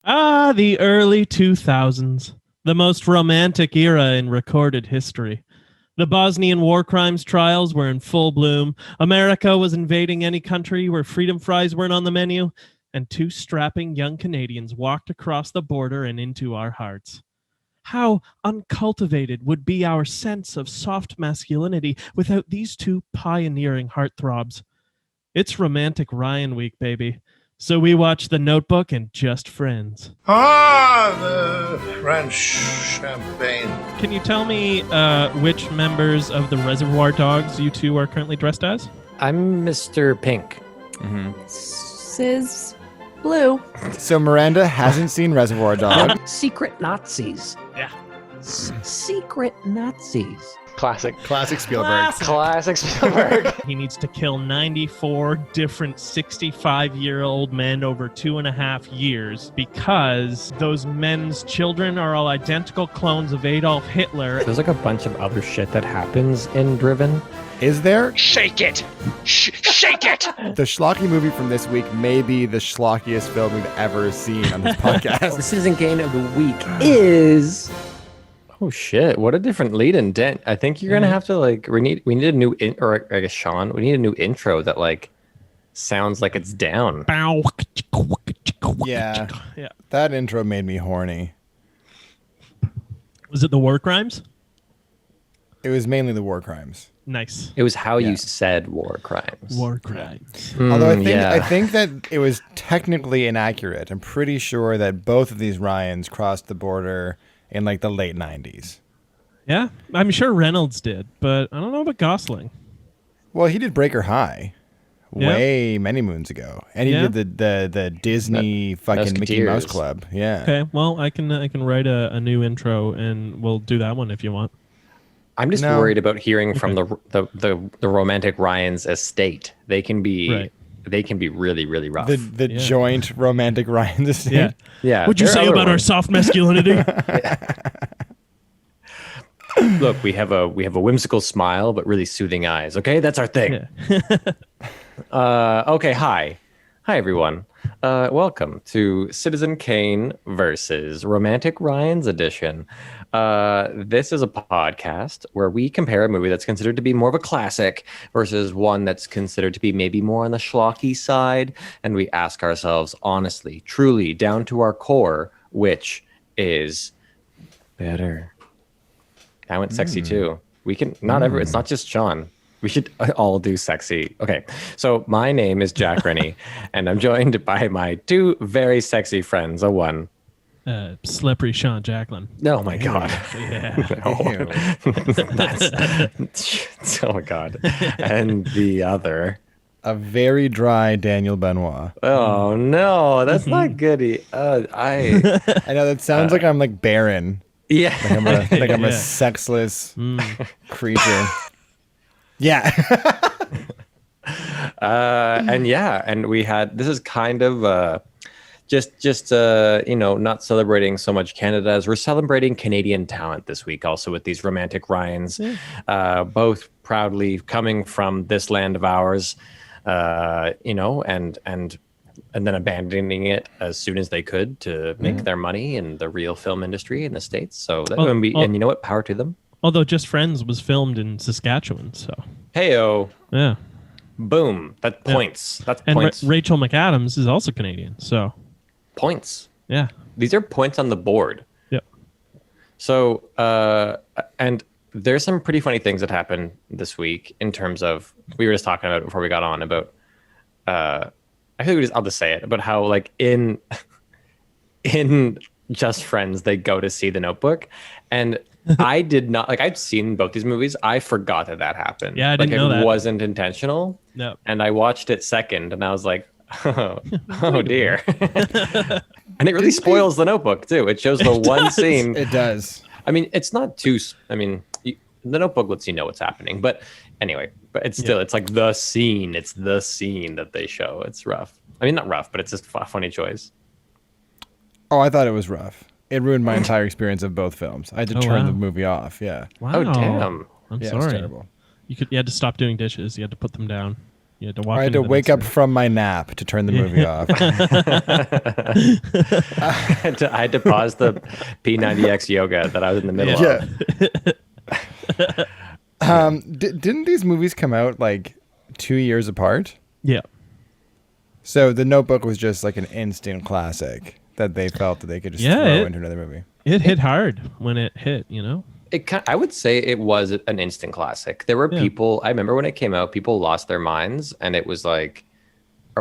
Ah, the early 2000s, the most romantic era in recorded history. The Bosnian war crimes trials were in full bloom. America was invading any country where freedom fries weren't on the menu, and two strapping young Canadians walked across the border and into our hearts. How uncultivated would be our sense of soft masculinity without these two pioneering heartthrobs? It's Romantic Ryan Week, baby. So we watch The Notebook and Just Friends. Ah, the French champagne. Can you tell me which members of the Reservoir Dogs you two are currently dressed as? I'm Mr. Pink. Sis Blue. So Miranda hasn't seen Reservoir Dogs. Secret Nazis. Yeah. Secret Nazis. Classic. Classic Spielberg. Classic Spielberg. He needs to kill 94 different 65-year-old men over 2.5 years because those men's children are all identical clones of Adolf Hitler. There's like a bunch of other shit that happens in Driven. Is there? Shake it! Shake it! The schlocky movie from this week may be the schlockiest film we've ever seen on this podcast. The Citizen Kane of the week is... Oh shit! What a different lead-in. Dan, I think you're gonna have to like we need a new or I guess Sean, we need a new intro that like sounds like it's down. Bow. Yeah. Yeah. That intro made me horny. Was it the war crimes? It was mainly the war crimes. Nice. It was how Yeah. you said war crimes. War crimes. Although I yeah. think that it was technically inaccurate. I'm pretty sure that both of these Ryans crossed the border in like the late 90s. Yeah, I'm sure Reynolds did, but I don't know about Gosling. Well, he did Breaker High Yeah. way many moons ago. And he Yeah. did the Disney fucking Mickey Musketeers. Mouse Club. Yeah. Okay, well, I can write a new intro, and we'll do that one if you want. I'm just No. worried about hearing from the Romantic Ryan's estate. They can be Right. they can be really really rough. The Yeah. joint romantic Ryan estate. Yeah. yeah. What'd you there are say other about our ones. soft masculinity? Look, we have a whimsical smile but really soothing eyes. Okay, that's our thing. Okay, hi everyone. Welcome to Citizen Kane versus Romantic Ryan's edition. This is a podcast where we compare a movie that's considered to be more of a classic versus one that's considered to be maybe more on the schlocky side, and we ask ourselves honestly, truly, down to our core, which is better. I went sexy too. We can not ever. It's not just Sean. We should all do sexy. Okay, so my name is Jack Rennie, and I'm joined by my two very sexy friends. A one. Slippery Sean Jacklin. Oh my god. Yeah. Ew. That's, oh my god. And the other. A very dry Daniel Benoit. Oh no, that's not good. I I know that sounds like I'm like barren. yeah. Like I'm a Yeah. sexless creature. Yeah. And we had this is kind of just not celebrating so much Canada as we're celebrating Canadian talent this week also with these Romantic Ryans, both proudly coming from this land of ours, and then abandoning it as soon as they could to make their money in the real film industry in the States. So that would be, and you know what, power to them. Although Just Friends was filmed in Saskatchewan, so Heyo, yeah. boom, that points. That's And points. Rachel McAdams is also Canadian, so Points. yeah. These are points on the board. Yep. So, and there's some pretty funny things that happened this week in terms of, we were just talking about it before we got on about, I think I'll just say it, about how like in Just Friends, they go to see The Notebook, and I did not, like, I'd seen both these movies. I forgot that happened. Yeah, I didn't know it that. wasn't intentional. No. And I watched it second, and I was like, oh dear. And it really spoils The Notebook too. It shows the one scene. It does. I mean, it's not too. I mean, The Notebook lets you know what's happening, but anyway, but it's still, it's like the scene. It's the scene that they show. It's rough. I mean, not rough, but it's just a funny choice. Oh, I thought it was rough. It ruined my entire experience of both films. I had to turn wow. the movie off. Yeah. Wow. Oh damn. I'm Yeah, it sorry. was terrible. You had to stop doing dishes. You had to put them down. You had to walk I had into to the wake next up room. from my nap to turn the movie off. I had to pause the P90X yoga that I was in the middle of. Didn't these movies come out like 2 years apart? Yeah. So The Notebook was just like an instant classic that they felt that they could just throw into another movie. It hit hard when it hit, I would say it was an instant classic. There were people, I remember when it came out, people lost their minds, and it was like,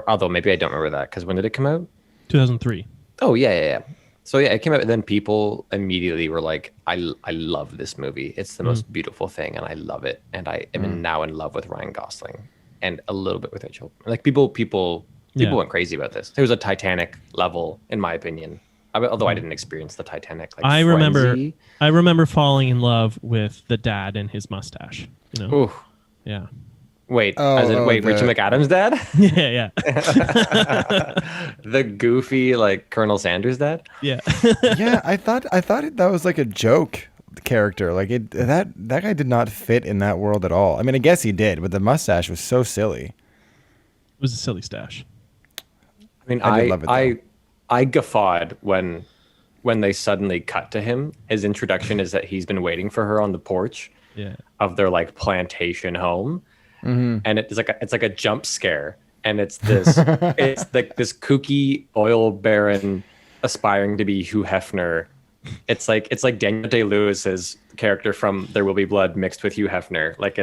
although maybe I don't remember that, because when did it come out? 2003. Oh, yeah. So yeah, it came out, and then people immediately were like, I love this movie. It's the most beautiful thing, and I love it. And I am now in love with Ryan Gosling, and a little bit with Rachel. Like, people went crazy about this. It was a Titanic level, in my opinion. Although I didn't experience the Titanic. I remember falling in love with the dad and his mustache. Ooh. Yeah. Wait, Rachel McAdams' dad? Yeah. The goofy, like, Colonel Sanders' dad? Yeah. Yeah, I thought that was like a joke character. Like that guy did not fit in that world at all. I mean, I guess he did, but the mustache was so silly. It was a silly stash. I mean, I did love it, though. I guffawed when they suddenly cut to him. His introduction is that he's been waiting for her on the porch of their like plantation home, and it's like a jump scare, and it's this like this kooky oil baron aspiring to be Hugh Hefner. It's like Daniel Day-Lewis's character from There Will Be Blood mixed with Hugh Hefner. Like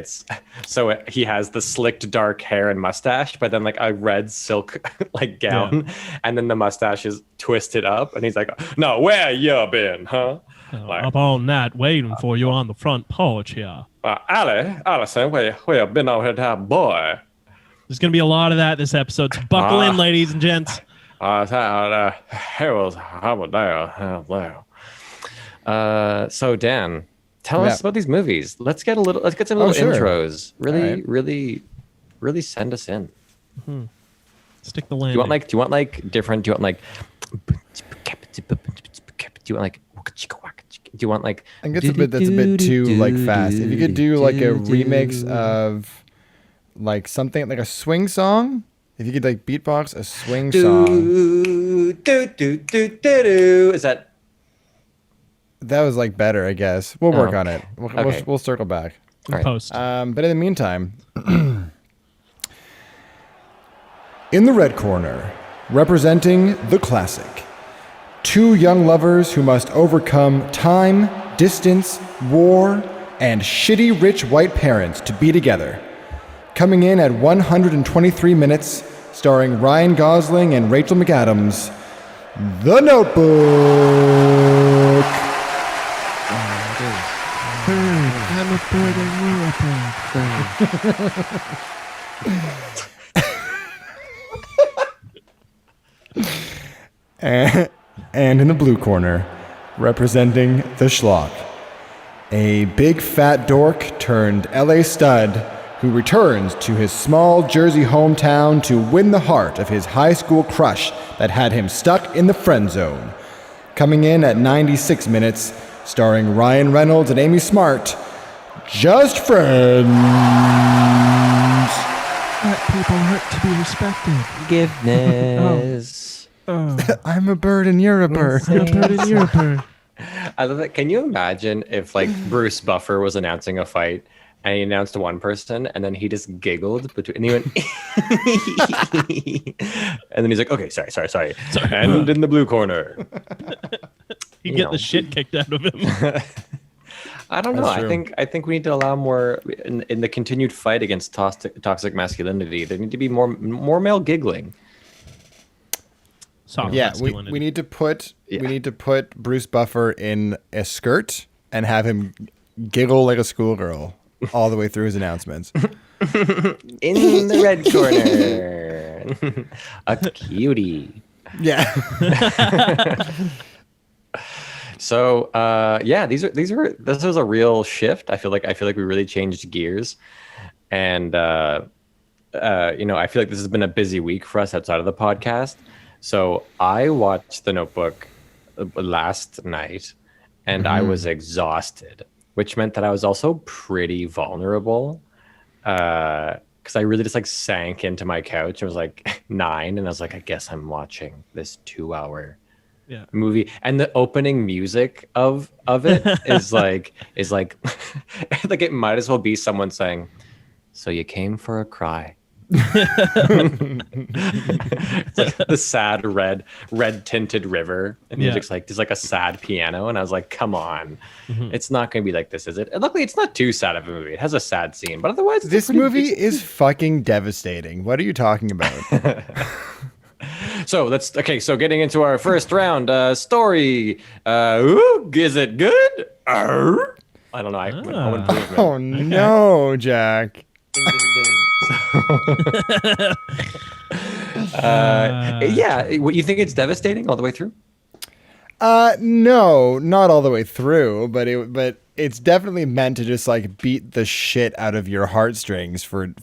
he has the slicked dark hair and mustache, but then like a red silk like gown, and then the mustache is twisted up, and he's like, "No, where you been, huh?" Like, up all night waiting for you on the front porch here. Allison, where you been out here, that boy? There's gonna be a lot of that this episode. So buckle in, ladies and gents. So Dan, tell us about these movies. Let's get some little intros. Really send us in. Stick the landing. Do you want like different? Do you want like? I think that's a bit too like fast. If you could do like a remix of like something like a swing song. If you could like beatbox a swing song. Is that? That was like better, I guess. We'll work on it. We'll circle back. Right. Post. But in the meantime, in the red corner, representing the classic, two young lovers who must overcome time, distance, war, and shitty rich white parents to be together. Coming in at 123 minutes, starring Ryan Gosling and Rachel McAdams, The Notebook. I'm a bird and you're a bird. And in the blue corner, representing the schlock, a big fat dork turned LA stud who returns to his small Jersey hometown to win the heart of his high school crush that had him stuck in the friend zone. Coming in at 96 minutes, starring Ryan Reynolds and Amy Smart, Just Friends. Let people hurt to be respected. Forgiveness. I'm a bird and you're a bird. I'm a bird and you're a bird. I love that. Can you imagine if like Bruce Buffer was announcing a fight and he announced to one person and then he just giggled and he went and then he's like, okay, sorry. And in the blue corner. He'd get the shit kicked out of him. I don't know. I think we need to allow more in the continued fight against toxic masculinity. There need to be more male giggling. We need to put Bruce Buffer in a skirt and have him giggle like a schoolgirl all the way through his announcements. In the red corner, a cutie. Yeah. So this was a real shift. I feel like we really changed gears, and I feel like this has been a busy week for us outside of the podcast. So I watched The Notebook last night, and I was exhausted, which meant that I was also pretty vulnerable, because because I really just like sank into my couch. I was like 9, and I was like, I guess I'm watching this 2-hour movie. And the opening music of it is like like it might as well be someone saying, "So you came for a cry." It's like the sad red tinted river, and music's like there's like a sad piano, and I was like, come on, it's not gonna be like this, is it? And luckily it's not too sad of a movie. It has a sad scene, but otherwise This movie is fucking devastating. What are you talking about? So so getting into our first round, story. Is it good? I don't know. Home Improvement. Oh no, Jack. What, you think it's devastating all the way through? No, not all the way through, but it's definitely meant to just like beat the shit out of your heartstrings for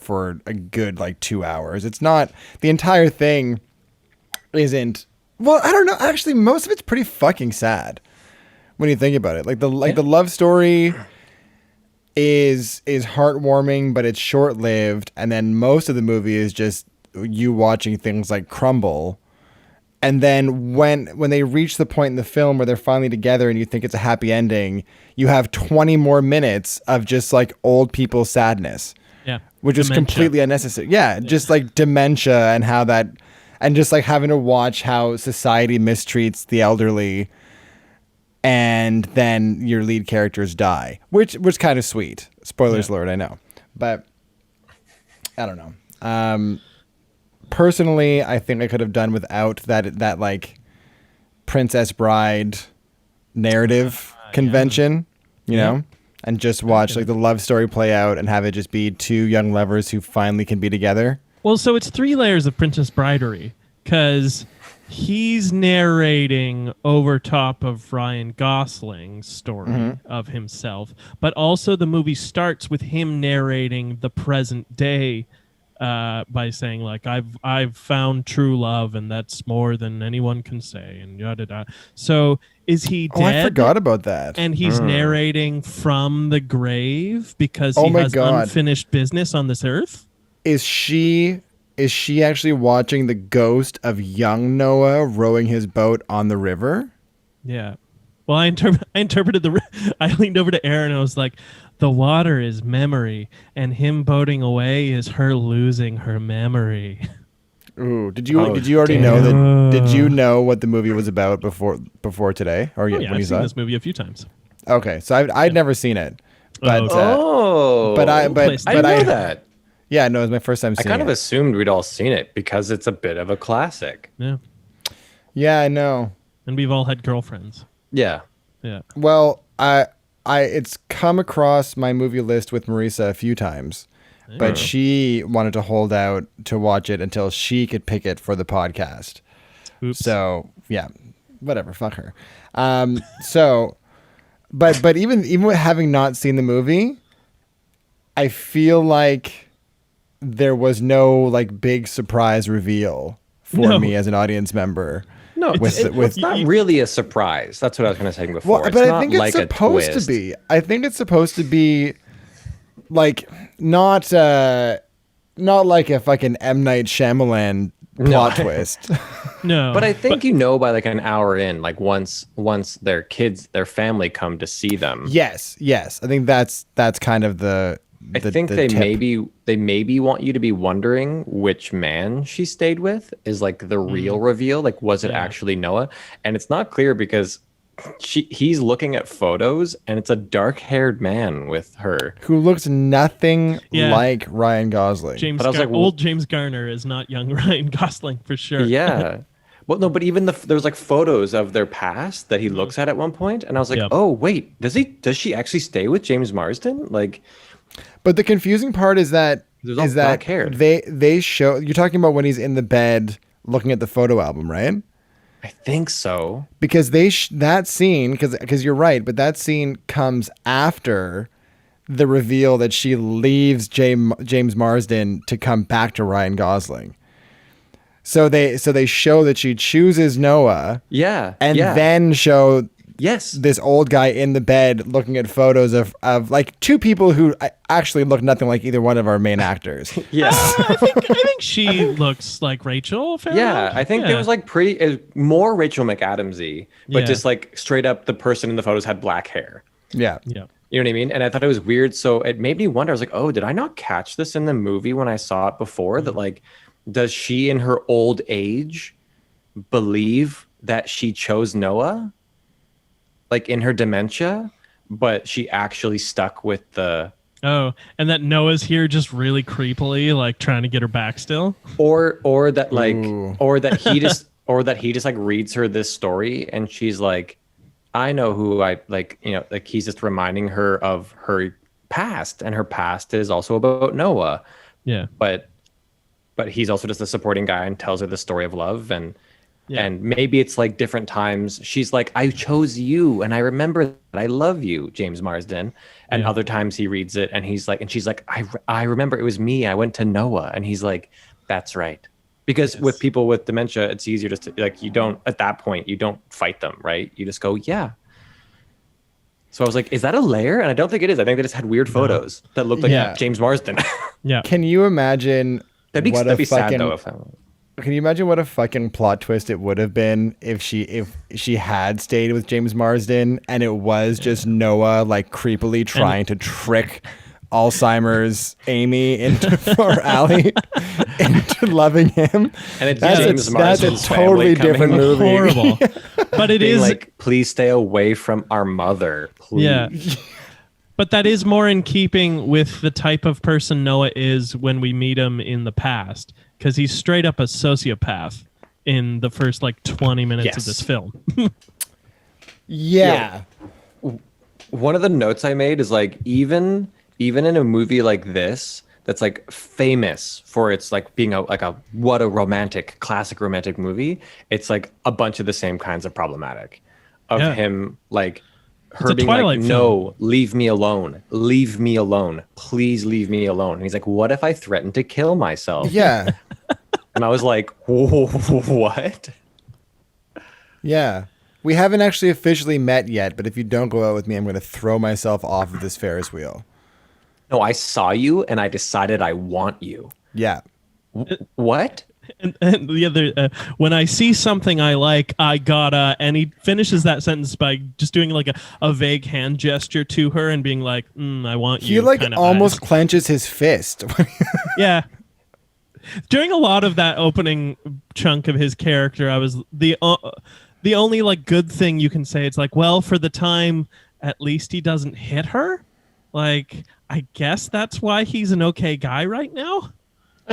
a good like 2 hours. It's not, the entire thing isn't, well, I don't know. Actually, most of it's pretty fucking sad when you think about it. Like the love story is heartwarming, but it's short-lived, and then most of the movie is just you watching things like crumble. And then when they reach the point in the film where they're finally together and you think it's a happy ending, you have 20 more minutes of just like old people sadness. Yeah. Which is completely unnecessary. Yeah, just like dementia and how that, and just like having to watch how society mistreats the elderly, and then your lead characters die, which was kind of sweet. Spoilers alert, I know. But I don't know. Personally, I think I could have done without that like Princess Bride narrative convention, you know, and just watch like the love story play out and have it just be two young lovers who finally can be together. Well, so it's 3 layers of Princess Bridery, because he's narrating over top of Ryan Gosling's story of himself, but also the movie starts with him narrating the present day by saying like, I've found true love, and that's more than anyone can say, and yada da. So is he dead? Oh, I forgot about that. And he's narrating from the grave because he has unfinished business on this earth? Is she actually watching the ghost of young Noah rowing his boat on the river? Yeah. Well, I interpreted I leaned over to Aaron and I was like, the water is memory, and him boating away is her losing her memory. Ooh, did you already know that? Did you know what the movie was about before today? Or when I've you seen saw this movie a few times. Okay, so I'd never seen it, but I know that. Yeah, no, it was my first time seeing it. I kind of assumed we'd all seen it because it's a bit of a classic. Yeah. Yeah, I know. And we've all had girlfriends. Yeah. Yeah. Well, it's come across my movie list with Marisa a few times, but she wanted to hold out to watch it until she could pick it for the podcast. Oops. So, yeah, whatever, fuck her. But even with having not seen the movie, I feel like there was no like big surprise reveal for me as an audience member. No, it's not really a surprise. That's what I was going to say before. Well, but I think it's supposed to be. I think it's supposed to be like not like a fucking M. Night Shyamalan plot twist. No, but I think you know by like an hour in, like once their family come to see them. Yes. I think that's kind of the. I think they maybe want you to be wondering which man she stayed with is like the real reveal. Like, was it actually Noah? And it's not clear because he's looking at photos and it's a dark-haired man with her who looks nothing like Ryan Gosling. But I was like, old James Garner is not young Ryan Gosling for sure. Yeah. Well, no, but even there's like photos of their past that he looks at one point, and I was like, oh wait, does she actually stay with James Marsden? Like. But the confusing part is that they show, you're talking about when he's in the bed looking at the photo album, right? I think so. Because that scene, because you're right, but that scene comes after the reveal that she leaves James Marsden to come back to Ryan Gosling. So they show that she chooses Noah. Yeah. And then show Yes. this old guy in the bed looking at photos of like two people who actually look nothing like either one of our main actors. Yeah. I think she looks like Rachel. Yeah, I think it was like more Rachel McAdamsy, but Yeah. just like straight up the person in the photos had black hair. Yeah. Yeah. You know what I mean? And I thought it was weird. So it made me wonder. I was like, oh, did I not catch this in the movie when I saw it before? That like, does she in her old age believe that she chose Noah? Like in her dementia, but she actually stuck with the... Oh, and that Noah's here just really creepily, like trying to get her back still. Or that like, Ooh. or that he just like reads her this story and she's like, I know who I like, you know, like he's just reminding her of her past, and her past is also about Noah. Yeah. But he's also just a supporting guy and tells her the story of love, and Yeah. and maybe it's like different times. She's like, I chose you and I remember that I love you, James Marsden. And Yeah. other times he reads it and he's like, and she's like, I remember it was me. I went to Noah. And he's like, that's right. Because with people with dementia, it's easier just to, like, you don't, at that point, you don't fight them, right? You just go, yeah. So I was like, is that a layer? And I don't think it is. I think they just had weird photos that looked like Yeah. James Marsden. Yeah. Can you imagine That'd what a be sad fucking though. Can you imagine what a fucking plot twist it would have been if she had stayed with James Marsden and it was just Noah like creepily trying to trick Alzheimer's Amy or Allie into loving him? And it's That's James a Marsden's totally family coming different in. movie. Horrible. But it Being is like, please stay away from our mother. Please. Yeah. But that is more in keeping with the type of person Noah is when we meet him in the past, because he's straight up a sociopath in the first like 20 minutes of Yes. this film. Yeah. One of the notes I made is like, even in a movie like this that's like famous for its like being a classic romantic movie, it's like a bunch of the same kinds of problematic of Yeah. him like a her being Twilight like, film. no, leave me alone, please leave me alone. And he's like, what if I threaten to kill myself? Yeah. And I was like, what? Yeah. We haven't actually officially met yet, but if you don't go out with me, I'm going to throw myself off of this Ferris wheel. No, I saw you and I decided I want you. Yeah. What? And the other, when I see something I like, I gotta, and he finishes that sentence by just doing like a vague hand gesture to her and being like, I want you. He like kinda almost eyes. clenches his fist. Yeah. During a lot of that opening chunk of his character, I was the only like good thing you can say. It's like, well, for the time, at least he doesn't hit her. Like, I guess that's why he's an okay guy right now.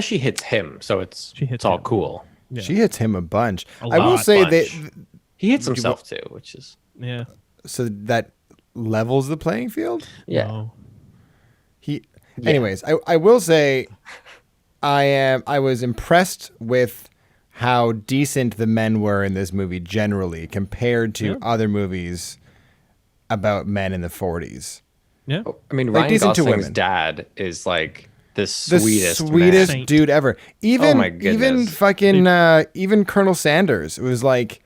She hits him, so it's all him. cool. Yeah. She hits him a bunch. A I will lot, say bunch. that He hits himself too, which is Yeah. so that levels the playing field. yeah. No. Anyways, I will say I was impressed with how decent the men were in this movie generally compared to other movies about men in the 40s. Yeah. I mean, Like, Ryan decent to Gosling's women. dad is like the The sweetest man. Saint. dude ever. Even my goodness. even fucking even Colonel Sanders. It was like,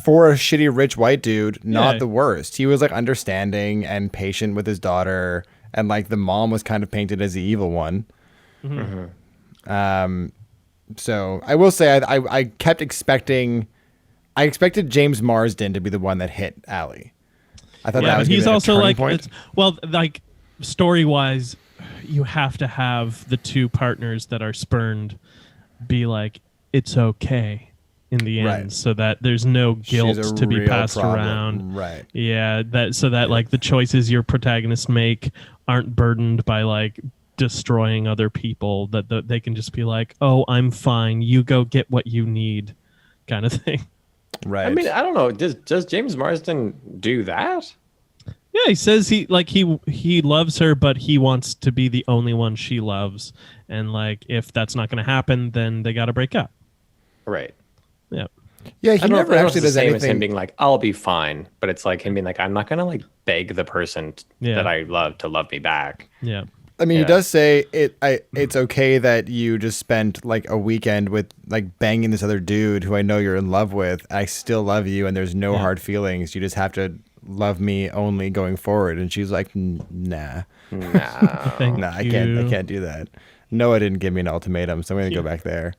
for a shitty rich white dude, not Yeah. the worst. He was like understanding and patient with his daughter, and like the mom was kind of painted as the evil one. So I will say I kept expecting, I expected James Marsden to be the one that hit Allie. I thought Yeah, that but was he's gonna be also a turning like, point. like story wise, you have to have the two partners that are spurned be like, it's okay in the end, Right. so that there's no guilt She's a to be real passed problem. around. Right. Yeah, that like the choices your protagonists make aren't burdened by like destroying other people. That they can just be like, oh, I'm fine. You go get what you need, kind of thing. Right. I mean, I don't know. Does James Marsden do that? Yeah, he says he loves her, but he wants to be the only one she loves, and like if that's not going to happen, then they got to break up. Right. Yeah. yeah, I he don't know if never that was actually the does same as him anything. being like, I'll be fine. But it's like him being like, I'm not gonna like beg the person Yeah. that I love to love me back. Yeah. I mean, Yeah. he does say it's okay that you just spent like a weekend with like banging this other dude who I know you're in love with. I still love you, and there's no hard feelings. You just have to love me only going forward. And she's like, nah, Thank nah, I you. can't do that. Noah didn't give me an ultimatum, so I'm gonna go back there.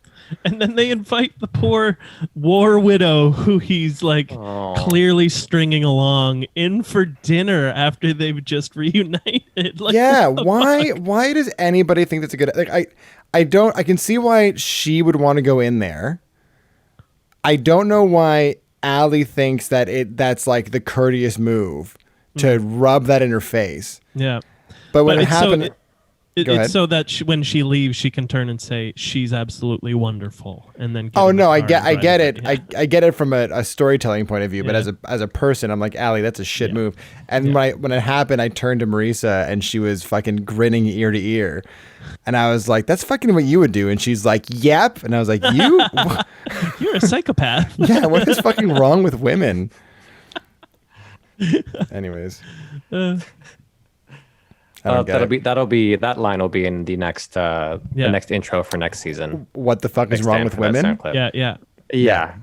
And then they invite the poor war widow, who he's like clearly stringing along, in for dinner after they've just reunited. Like, Yeah, what the why fuck? why does anybody think that's a good like I can see why she would want to go in there. I don't know why Allie thinks that that's like the courteous move to rub that in her face. Yeah. But when it it's happened Go ahead. it's so that when she leaves, she can turn and say she's absolutely wonderful, and then. Oh no, I get get it. I get it from a storytelling point of view, but Yeah. as a person, I'm like, Allie, that's a shit Yeah. move. And when it happened, I turned to Marisa and she was fucking grinning ear to ear. And I was like, that's fucking what you would do. And she's like, yep. And I was like, you? You're a psychopath. Yeah, what is fucking wrong with women? Anyways. I don't get it. That line will be in the next the next intro for next season. What the fuck is wrong with women? Yeah. Yeah.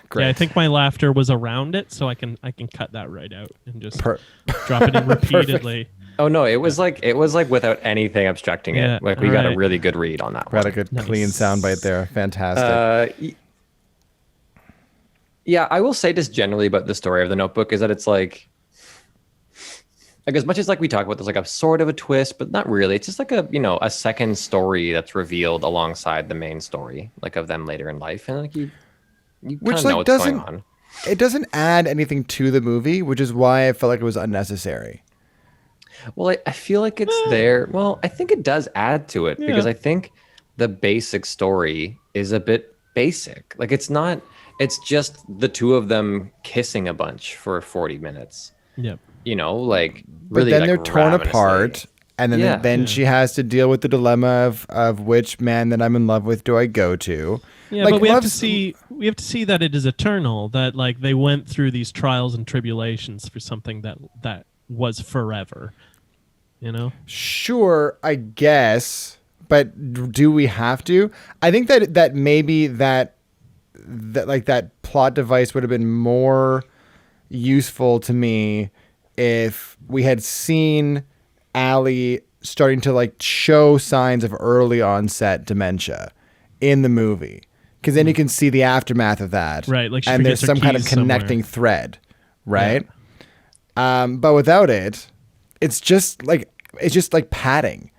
Great. Yeah, I think my laughter was around it, so I can cut that right out and just drop it in repeatedly. Oh no, it was like without anything obstructing Yeah, it. Like we got a alright. really good read on that Got one. a good Nice. clean soundbite there. Fantastic. Yeah, I will say just generally about the story of The Notebook is that it's like as much as like we talk about there's like a sort of a twist, but not really. It's just like a second story that's revealed alongside the main story, like of them later in life, and like you Which kind of know like what's going on. it doesn't add anything to the movie, which is why I felt like it was unnecessary. Well, I feel like it's there. Well, I think it does add to it because I think the basic story is a bit basic. Like it's not. It's just the two of them kissing a bunch for 40 minutes. Yep. Like But really. then like, they're torn ravenously. apart, and then she has to deal with the dilemma of which man that I'm in love with do I go to? Yeah, Like, but we have to love's- see that it is eternal. That like they went through these trials and tribulations for something that was forever. Sure, I guess, but do we have to? I think that maybe that like that plot device would have been more useful to me if we had seen Allie starting to like show signs of early onset dementia in the movie, because then you can see the aftermath of that, Right, like she and there's forgets her some kind of keys somewhere. connecting thread, right? But without it, it's just like padding.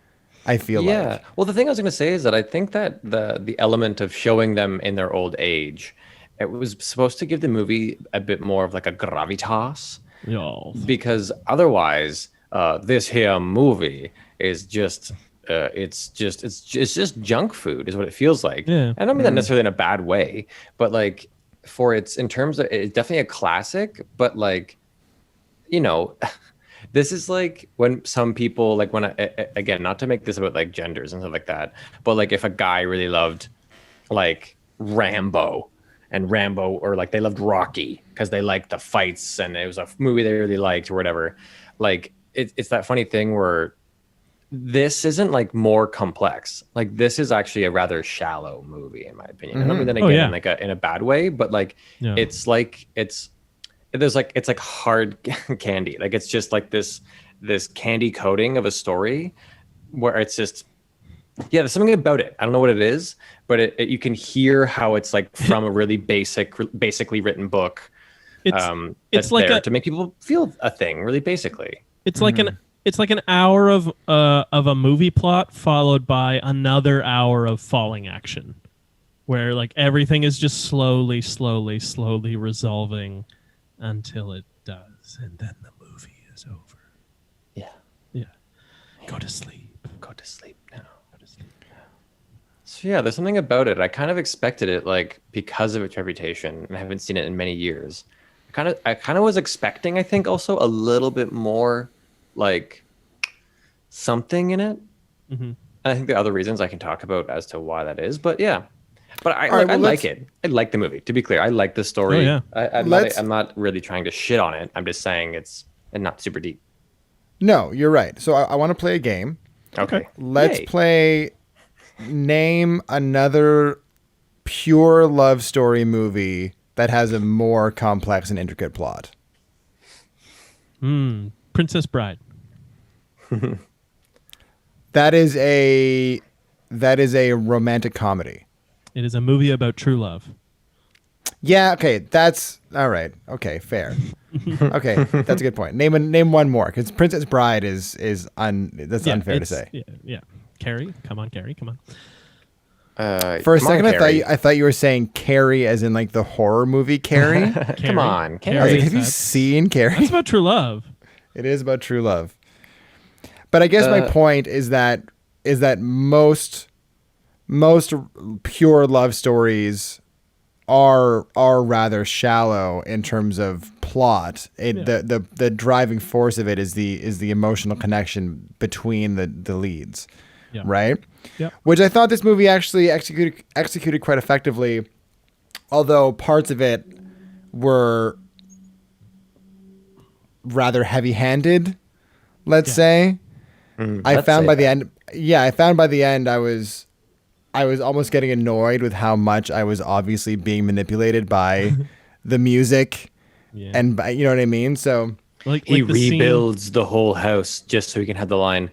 I feel like. Well, the thing I was going to say is that I think that the element of showing them in their old age, it was supposed to give the movie a bit more of like a gravitas, because otherwise, this here movie is just. It's just junk food is what it feels like. Yeah. I don't mean that necessarily in a bad way, but like in terms of it's definitely a classic, but like, this is like when some people like again, not to make this about like genders and stuff like that, but like if a guy really loved like Rambo or like they loved Rocky because they liked the fights and it was a movie they really liked or whatever, like it's that funny thing where this isn't like more complex. Like this is actually a rather shallow movie in my opinion. I don't mean that again in a bad way, but like it's like it's hard candy. Like it's just like this candy coating of a story where it's just there's something about it. I don't know what it is, but you can hear how it's like from a really basically written book. It's like there to make people feel a thing really basically. It's like an hour of a movie plot followed by another hour of falling action, where like everything is just slowly resolving until it does, and then the movie is over. Yeah. Go to sleep now. So yeah, there's something about it. I kind of expected it, like because of its reputation, and I haven't seen it in many years. I kind of was expecting, I think, also a little bit more like something in it. Mm-hmm. And I think there are other reasons I can talk about as to why that is. But yeah, but I like it. I like the movie. To be clear, I like the story. Oh, yeah. I'm not really trying to shit on it. I'm just saying it's not super deep. No, you're right. So I want to play a game. Okay. Let's Yay. play name another pure love story movie that has a more complex and intricate plot. Princess Bride. That is a romantic comedy. It is a movie about true love. Yeah, okay, that's all right. Okay, fair. Okay, that's a good point. Name one more, because Princess Bride that's unfair to say. Yeah. Carrie, come on, Carrie, come on. For a Come on, second, Carrie. I thought you were saying Carrie as in like the horror movie Carrie. Come on, I was Carrie. like, have you seen Carrie? It's about true love. It is about true love. But I guess my point is that most pure love stories are rather shallow in terms of plot. The driving force of it is the emotional connection between the leads. Yeah. Right? Yeah. Which I thought this movie actually executed quite effectively, although parts of it were rather heavy-handed, let's say. I found by the end I was almost getting annoyed with how much I was obviously being manipulated by the music and by, you know what I mean? So Like He the scene- rebuilds the whole house just so he can have the line,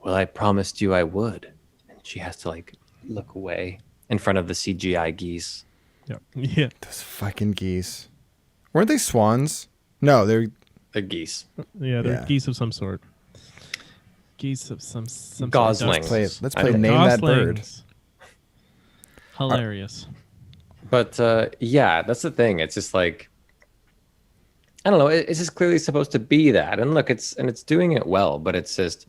"Well, I promised you I would." And she has to like look away in front of the CGI geese. Yeah. those fucking geese. Weren't they swans? No, they're The geese. Yeah, they're Yeah. geese of some sort. Geese of some Goslings. let's I play don't- name that bird. Goslings. Hilarious. But yeah, that's the thing. It's just like, I don't know. It's just clearly supposed to be that, and look, it's doing it well. But it's just,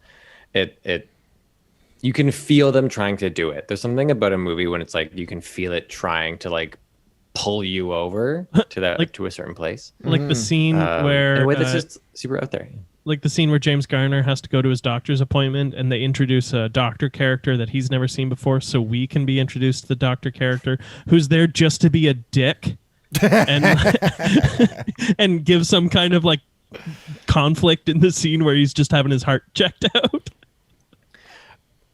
you can feel them trying to do it. There's something about a movie when it's like you can feel it trying to like pull you over to that Like- to a certain place. Like the scene where In a way that's just super out there. like the scene where James Garner has to go to his doctor's appointment and they introduce a doctor character that he's never seen before, so we can be introduced to the doctor character who's there just to be a dick and and give some kind of like conflict in the scene where he's just having his heart checked out.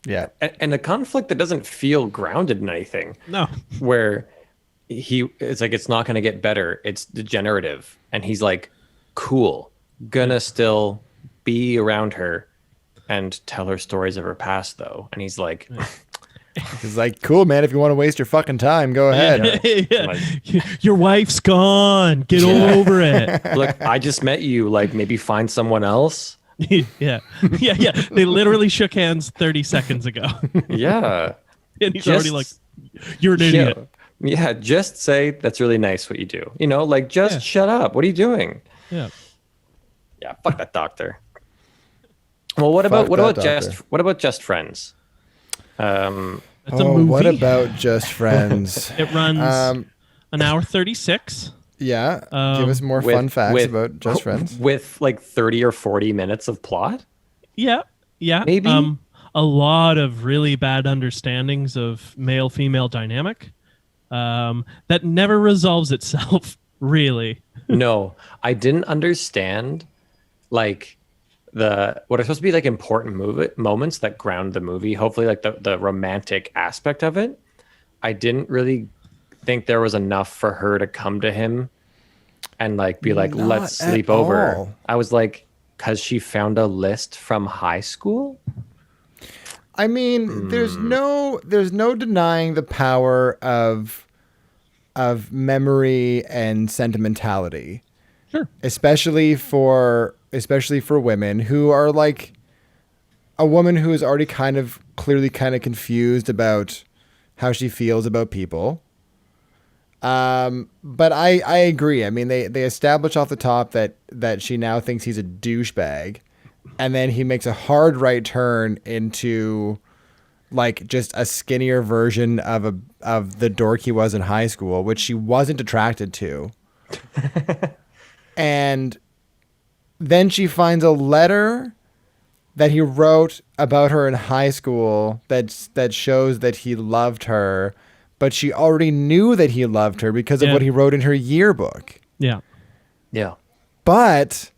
Yeah. And a conflict that doesn't feel grounded in anything. No. Where it's like it's not going to get better, it's degenerative, and he's like, cool, gonna still be around her and tell her stories of her past though. And he's like, It's like, cool, man, if you want to waste your fucking time, go ahead. Yeah. Your wife's gone. Get over it. look, I just met you, like maybe find someone else. Yeah. They literally shook hands 30 seconds ago. Yeah. And he's already like, you're an idiot. Yeah, just say that's really nice what you do. You know, like just shut up. What are you doing? Yeah. Yeah, fuck that doctor. Well, what Fuck about that Just Friends? That's a Oh, movie. what about Just Friends? It runs an hour 36. Yeah, give us more fun facts about Just Friends. With like 30 or 40 minutes of plot? Yeah. Maybe? A lot of really bad understandings of male-female dynamic that never resolves itself, really. No, I didn't understand like what are supposed to be like important moments that ground the movie. Hopefully like the romantic aspect of it. I didn't really think there was enough for her to come to him and like be like, Not let's at sleep over. all. I was like, because she found a list from high school. I mean, there's no denying the power of memory and sentimentality. Sure. Especially for women who are like a woman who is already clearly confused about how she feels about people. But I agree. I mean, they establish off the top that she now thinks he's a douchebag, and then he makes a hard right turn into like just a skinnier version of the dork he was in high school, which she wasn't attracted to. And then she finds a letter that he wrote about her in high school that shows that he loved her, but she already knew that he loved her because of what he wrote in her yearbook. Yeah. Yeah. But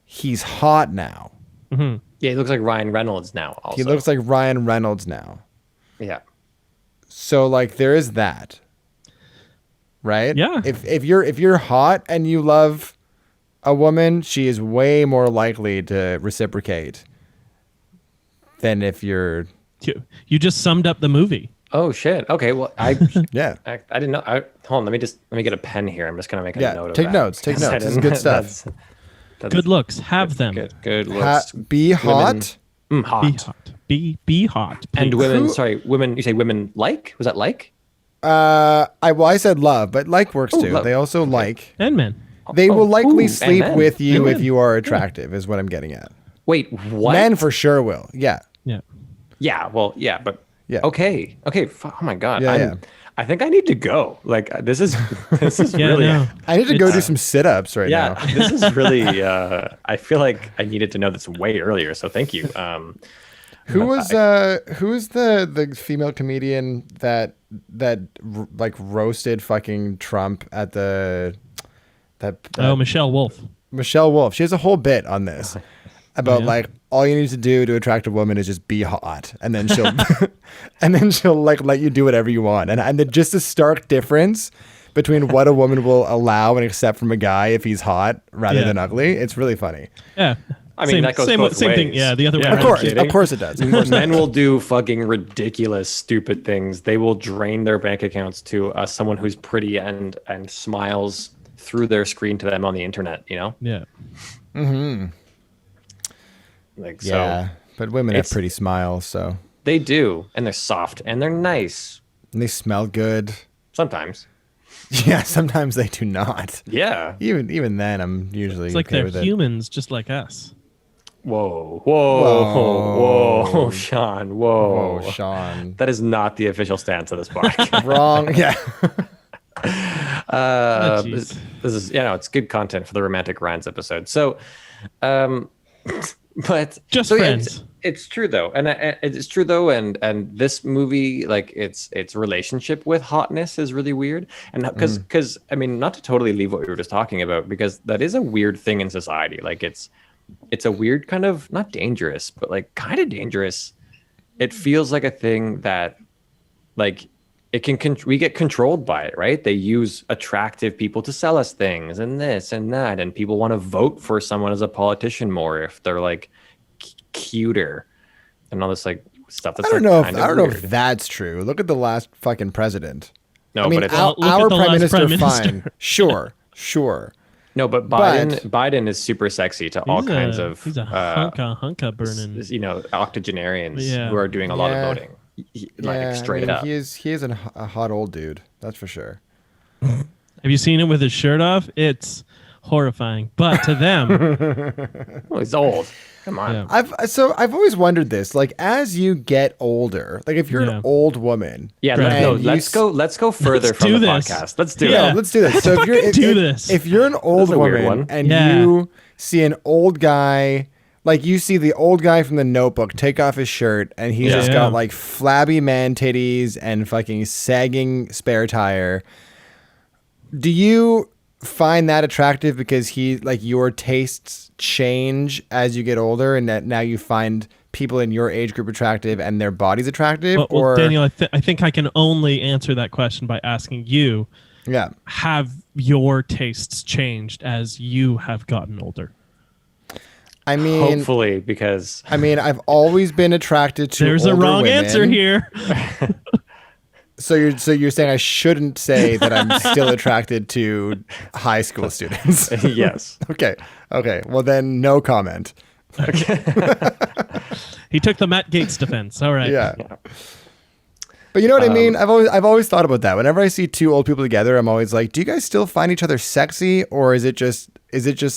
he's hot now. Hmm. Yeah, he looks like Ryan Reynolds now. Also, He looks like Ryan Reynolds now. yeah. So like there is that. Right? Yeah. If you're hot and you love a woman, she is way more likely to reciprocate than if you're You just summed up the movie. Oh shit. Okay. Well, yeah. I didn't know. Hold on. Let me get a pen here. I'm just gonna make a Yeah, note of take that. notes, take notes. This is good stuff. That's Good looks. Have them. Good looks. Be hot. Hot. Be hot. Be hot. And please. women. Sorry, women. You say women like? Was that like? I said love, but like works too. love. They also like. And men. They will likely ooh, sleep and men. with you And if you are attractive, is what I'm getting at. Wait, what? Men for sure will. Yeah. Yeah. Yeah. Well, yeah, but Yeah. Okay. Oh my god. Yeah. I think I need to go. Like this is Yeah, really. no. I need to go do some sit-ups right Yeah, now. this is really. I feel like I needed to know this way earlier. So thank you. Who was the female comedian that like roasted fucking Trump at the Michelle Wolf. Michelle Wolf. She has a whole bit on this about yeah? like all you need to do to attract a woman is just be hot, and then she'll like let you do whatever you want, and just a stark difference between what a woman will allow and accept from a guy if he's hot rather Yeah. than ugly. It's really funny. Yeah. I mean, that goes both same thing. ways. Yeah, the other way Yeah. around. Of course it does. Of course it Men does. will do fucking ridiculous, stupid things. They will drain their bank accounts to someone who's pretty and smiles through their screen to them on the internet. You know, Yeah. like so Yeah, but women have It's- pretty smiles, so they do, and they're soft and they're nice and they smell good. sometimes. Yeah, sometimes they do not. Yeah. Even then, I'm usually It's like okay they're with it. humans just like us. Whoa, Sean. Whoa, Oh, Sean. That is not the official stance of this podcast. Wrong. Yeah. Oh, jeez. This is, it's good content for the Romantic Rhymes episode. So, but Just so, yeah, friends. it's true though, and it's true though, and this movie, like its relationship with hotness is really weird, and because I mean, not to totally leave what we were just talking about, because that is a weird thing in society. Like it's a weird kind of, not dangerous, but like kind of dangerous. It feels like a thing that, like, it can we get controlled by it, right? They use attractive people to sell us things and this and that, and people want to vote for someone as a politician more if they're like cuter and all this like stuff. That's I don't like, know. kind I of don't know weird. if that's true. Look at the last fucking president. No, I mean, but it's Look at our the prime last minister, prime minister. fine. Sure. no, but but- Biden is super sexy to all kinds of He's a hunka burning. octogenarians Yeah. who are doing a lot Yeah. of voting. Like straight up. He is a hot old dude. That's for sure. Have you seen him with his shirt off? It's horrifying. But to them, Well, he's old. Come on. yeah. I've always wondered this. Like, as you get older, like if you're Yeah. an old woman, Yeah, Right. And you let's go further Let's from do the this. podcast. Let's do Yeah. it. let's do this. So if you're do this. if you're an old This is a weird woman one. and Yeah. you see an old guy, like you see the old guy from The Notebook take off his shirt and he's just Yeah. got like flabby man titties and fucking sagging spare tire. Do you find that attractive because your tastes change as you get older, and that now you find people in your age group attractive and their bodies attractive? Well, or Daniel, I think I can only answer that question by asking you: yeah. have your tastes changed as you have gotten older? I mean, Hopefully, because I've always been attracted to. There's a older wrong women. answer here. So you're saying I shouldn't say that I'm still attracted to high school students? yes. Okay. Well then, no comment. He took the Matt Gaetz defense. All right. Yeah. But you know what I mean? I've always thought about that. Whenever I see two old people together, I'm always like, do you guys still find each other sexy, or is it just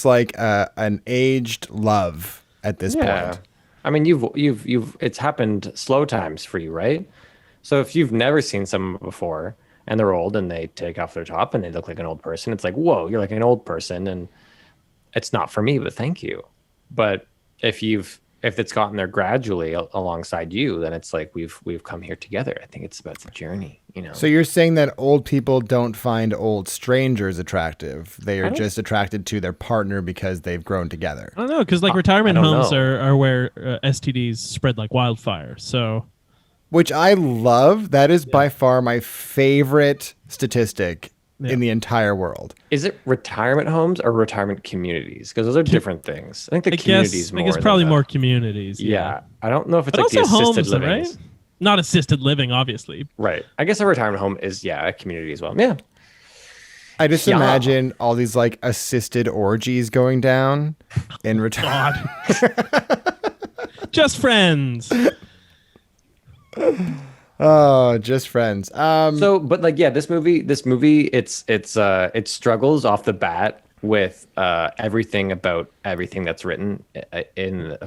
like an aged love at this point? I mean, you've it's happened slow times for you, right? So if you've never seen someone before and they're old and they take off their top and they look like an old person, it's like, whoa, you're like an old person, and it's not for me, but thank you. But if if it's gotten there gradually alongside you, then it's like we've come here together. I think it's about the journey, you know. So you're saying that old people don't find old strangers attractive. They are just attracted to their partner because they've grown together. I don't know, because like retirement I don't homes know. are where STDs spread like wildfire. So Which I love. That is by far my favorite statistic in the entire world. Is it retirement homes or retirement communities? Because those are different things. I think the communities more. I guess than probably the- more communities. Yeah, I don't know if it's But like the also assisted homes, though, living. right? Not assisted living, obviously. Right. I guess a retirement home is a community as well. Yeah. I just Yeah. imagine all these like assisted orgies going down in retirement. God. Just friends. Oh, just friends. So, but like, yeah, this movie, it struggles off the bat with everything about everything that's written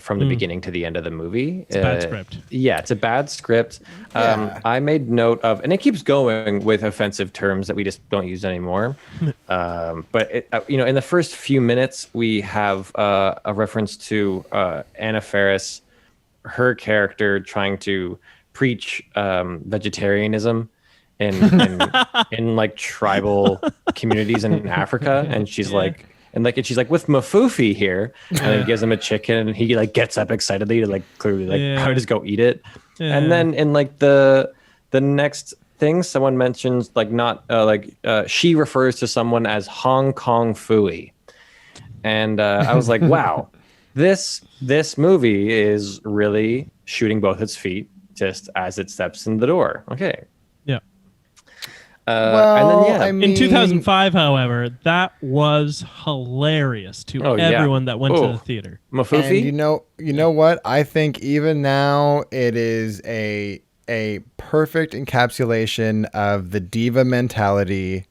from the beginning to the end of the movie. It's a bad script. Yeah, it's a bad script. I made note of, and it keeps going with offensive terms that we just don't use anymore. But in the first few minutes, we have a reference to Anna Faris, her character trying to preach vegetarianison in like tribal communities in Africa, and she's like with Mafufi here, and then he gives him a chicken, and he like gets up excitedly to like clearly like how to just go eat it, and then in like the next thing someone mentions like she refers to someone as Hong Kong Fooey, and I was like, wow, this movie is really shooting both its feet just as it steps in the door. Okay. Yeah. And then, I mean, In 2005, however, that was hilarious to everyone that went to the theater. Mafufi? and you know what? I think even now it is a perfect encapsulation of the diva mentality.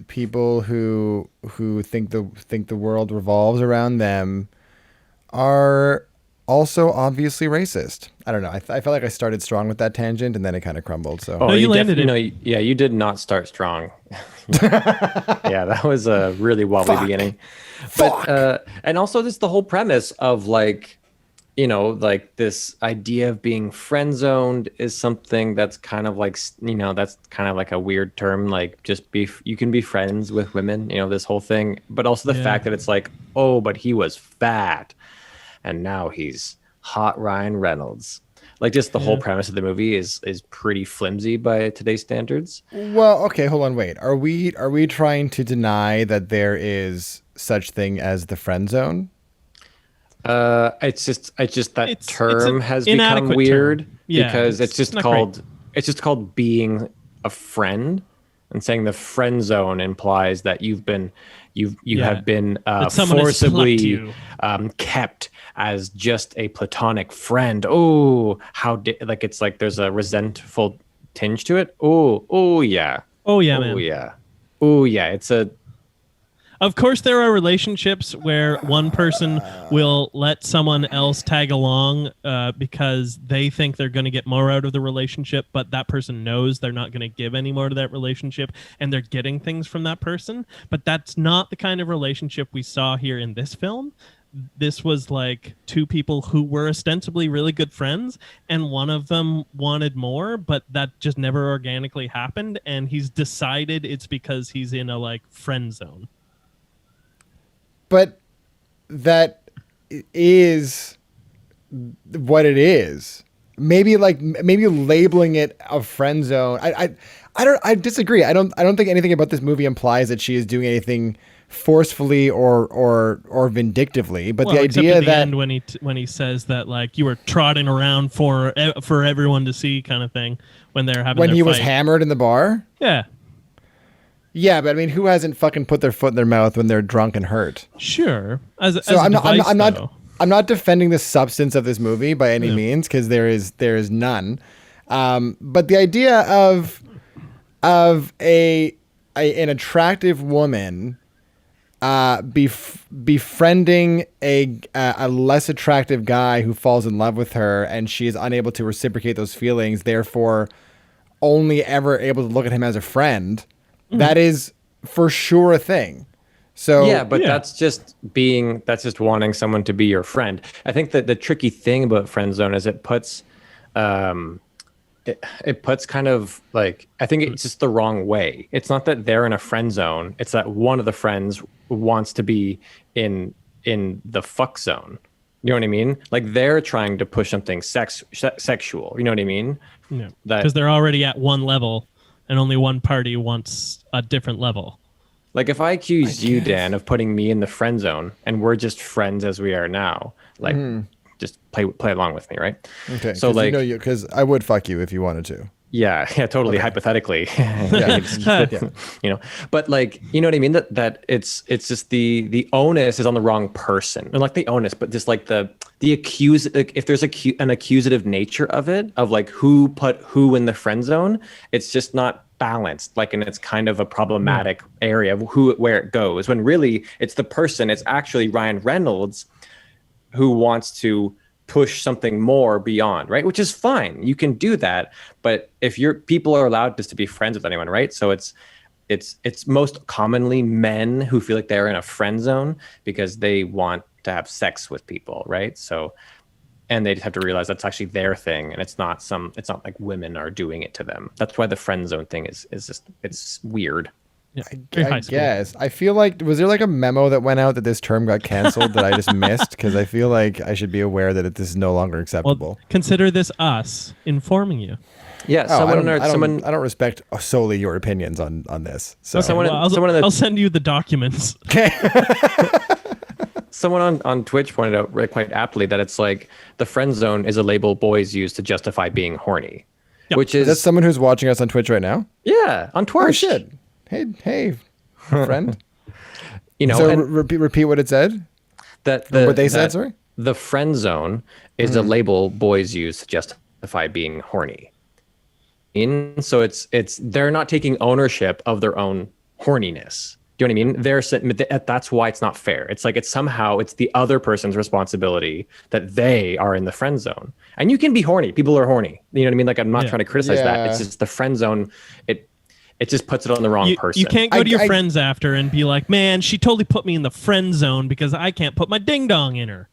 People who think the world revolves around them are also obviously racist. I don't know. I felt like I started strong with that tangent, and then it kind of crumbled. So No, you landed it. No, you did not start strong. Yeah, that was a really wobbly beginning. But and also just the whole premise of like, this idea of being friend zoned is something that's kind of like, that's kind of like a weird term. Like you can be friends with women, this whole thing. But also the fact that it's like, oh, but he was fat, and now he's hot Ryan Reynolds. Like just the whole premise of the movie is pretty flimsy by today's standards. Well, okay, hold on, wait. Are we trying to deny that there is such thing as the friend zone? It's just that term an has become inadequate weird term. Yeah, because it's just not called great. Being a friend, and saying the friend zone implies that you have been That someone has plucked forcibly you. kept as just a platonic friend. Oh, it's like there's a resentful tinge to it. Oh yeah. Oh yeah, Oh man. yeah. Oh yeah. It's a Of course, there are relationships where one person will let someone else tag along because they think they're going to get more out of the relationship, but that person knows they're not going to give any more to that relationship, and they're getting things from that person. But that's not the kind of relationship we saw here in this film. This was like two people who were ostensibly really good friends, and one of them wanted more, but that just never organically happened, and he's decided it's because he's in a like friend zone. But that is what it is. Maybe labeling it a friend zone. I disagree. I don't think anything about this movie implies that she is doing anything forcefully or vindictively. But the idea at the that end when he says that like you were trotting around for everyone to see kind of thing when they're having when their he was fight. hammered in the bar. Yeah, but I mean, who hasn't fucking put their foot in their mouth when they're drunk and hurt? Sure. I'm not defending the substance of this movie by any means, because there is none. But the idea of an attractive woman befriending a less attractive guy who falls in love with her, and she is unable to reciprocate those feelings, therefore only ever able to look at him as a friend. That is for sure a thing. So yeah, but Yeah. that's just wanting someone to be your friend. I think that the tricky thing about friend zone is it puts it puts kind of like, I think it's just the wrong way. It's not that they're in a friend zone, it's that one of the friends wants to be in the fuck zone. You know what I mean? Like they're trying to push something sexual. You know what I mean? Yeah. That Because they're already at one level and only one party wants a different level. like if I accused you, guess. Dan, of putting me in the friend zone and we're just friends as we are now, like just play along with me, right? okay, So like because I would fuck you if you wanted to. yeah, totally. Hypothetically, Yeah. you know, but like, you know what I mean? That it's just the onus is on the wrong person, and like the onus, but just like the like, if there's an accusative nature of it, of like who put who in the friend zone, it's just not balanced. Like, and it's kind of a problematic area of where it goes. When really it's the person. It's actually Ryan Reynolds who wants to push something more beyond, right? Which is fine. You can do that. But if people are allowed just to be friends with anyone, right? So it's most commonly men who feel like they're in a friend zone because they want to have sex with people, right? So, and they just have to realize that's actually their thing, and it's not like women are doing it to them. That's why the friend zone thing is just, it's weird. Yeah. I Very high school. guess. I feel like, was there like a memo that went out that this term got canceled that I just missed? Because I feel like I should be aware that this is no longer acceptable. Well, consider this us informing you. Yeah, Oh, I someone don't respect solely your opinions on this. So Someone- I'll send you the documents. Someone on Twitch pointed out quite aptly that it's like the friend zone is a label boys use to justify being horny, Yep. which is is that someone who's watching us on Twitch right now? yeah on Twitch. Oh shit! Hey, friend. You know, So and repeat what it said. that What they said. that Sorry. the friend zone is a label boys use to justify being horny. So it's they're not taking ownership of their own horniness. Do you know what I mean? That's why it's not fair. It's like it's the other person's responsibility that they are in the friend zone. And you can be horny. People are horny. You know what I mean? Like, I'm not trying to criticize that. It's just the friend zone. It just puts it on the wrong person. You can't go to your friends after and be like, man, she totally put me in the friend zone because I can't put my ding dong in her.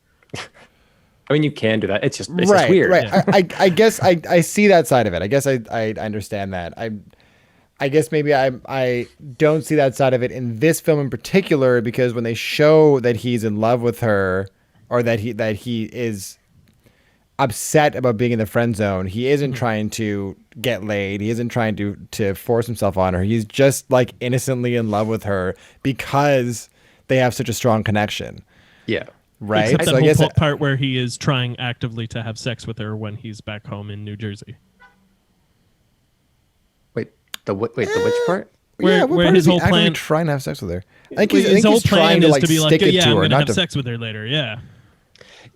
I mean, you can do that. It's just weird. Right. Yeah. I guess I see that side of it. I guess I understand that. I guess maybe I don't see that side of it in this film in particular, because when they show that he's in love with her, or that he is upset about being in the friend zone, he isn't trying to get laid. He isn't trying to force himself on her. He's just like innocently in love with her because they have such a strong connection. Yeah. Right. Except So that I guess whole part where he is trying actively to have sex with her when he's back home in New Jersey. Wait, the which part? Where what part his is he whole actively plan- trying to have sex with her? I think His whole he's plan trying to is like to be like, stick it yeah, to I'm her, gonna not have to. sex with her later. Yeah.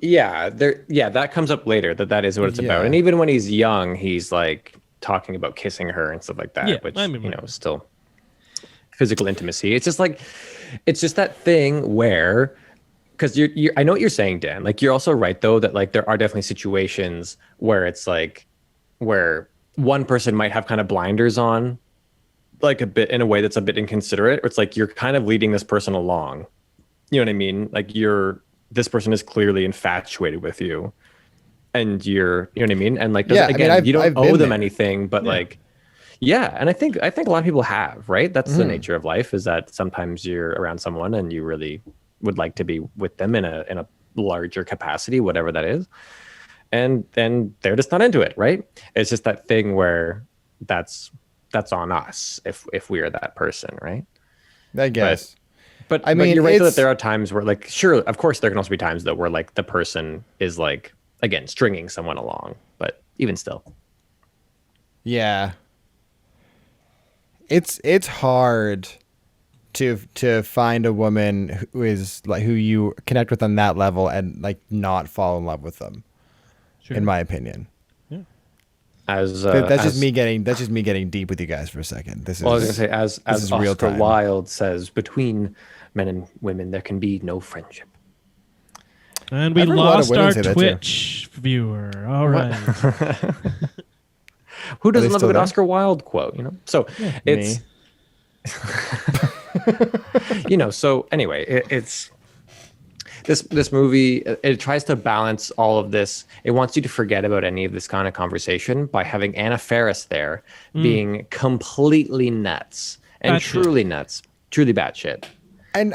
Yeah, that comes up later. That is what it's about. And even when he's young, he's like talking about kissing her and stuff like that, Yeah, which I mean, still physical intimacy. It's just that thing where, because you're I know what you're saying, Dan. Like, you're also right though that like there are definitely situations where it's like where one person might have kind of blinders on, like a bit in a way that's a bit inconsiderate. Or it's like you're kind of leading this person along. You know what I mean? Like this person is clearly infatuated with you, and you know what I mean? And like, you don't owe them anything, but and I think a lot of people have, right? That's the nature of life, is that sometimes you're around someone and you really would like to be with them in a larger capacity, whatever that is. And then they're just not into it, right? It's just that thing where that's on us if we are that person, right? I guess. But I mean, you're right that there are times where, like, sure, of course, there can also be times though where like the person is like, again, stringing someone along, but even still. Yeah. It's hard to find a woman who is like who you connect with on that level and like not fall in love with them. Sure. In my opinion. That's just me getting deep with you guys for a second. This is I was gonna say, as real Oscar time. Wilde says, between men and women there can be no friendship. And we I've heard a lot of lost women our say that, too. Twitch viewer. All right. Who doesn't they love a still good there? Oscar Wilde quote? You know, so it's Me. So anyway, it's this movie. It tries to balance all of this. It wants you to forget about any of this kind of conversation by having Anna Faris there being completely nuts and Batshit. truly nuts, truly batshit. And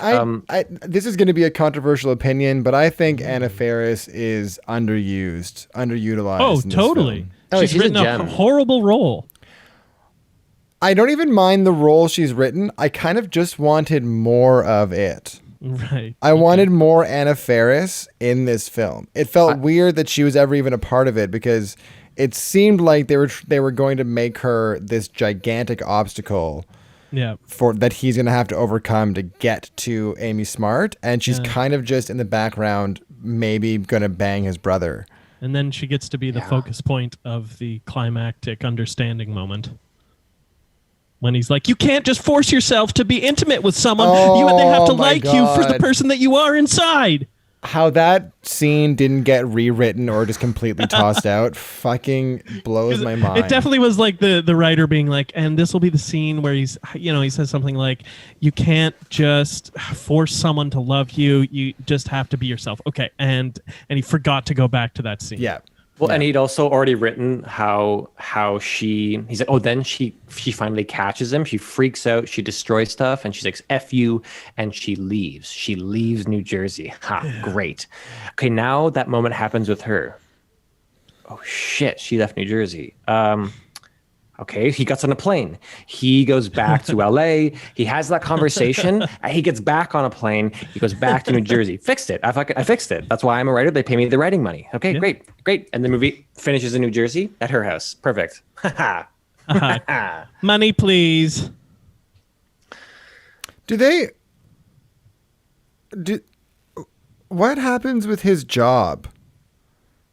this is going to be a controversial opinion, but I think Anna Faris is underutilized. Oh, in this totally. film. Oh, She's she's a written a gem. horrible role. I don't even mind the role she's written. I kind of just wanted more of it. Right. I wanted more Anna Faris in this film. It felt weird that she was ever even a part of it because it seemed like they were going to make her this gigantic obstacle Yeah. for that he's going to have to overcome to get to Amy Smart, and she's kind of just in the background, maybe going to bang his brother. And then she gets to be the focus point of the climactic understanding moment. When he's like, you can't just force yourself to be intimate with someone. They have to my like you for the God. person that you are inside. How that scene didn't get rewritten or just completely tossed out fucking blows my mind. It definitely was like the writer being like, and this will be the scene where he says something like, you can't just force someone to love you. You just have to be yourself. Okay. And he forgot to go back to that scene. Yeah. Well, and he'd also already written how he's like, then she finally catches him. She freaks out. She destroys stuff. And she's like, F you. And she leaves. She leaves New Jersey. Great. Okay, now that moment happens with her. Oh, shit. She left New Jersey. Okay, he gets on a plane. He goes back to LA. He has that conversation. He gets back on a plane. He goes back to New Jersey. Fixed it. I fixed it. That's why I'm a writer. They pay me the writing money. Okay, great. And the movie finishes in New Jersey at her house. Perfect. Money, please. What happens with his job?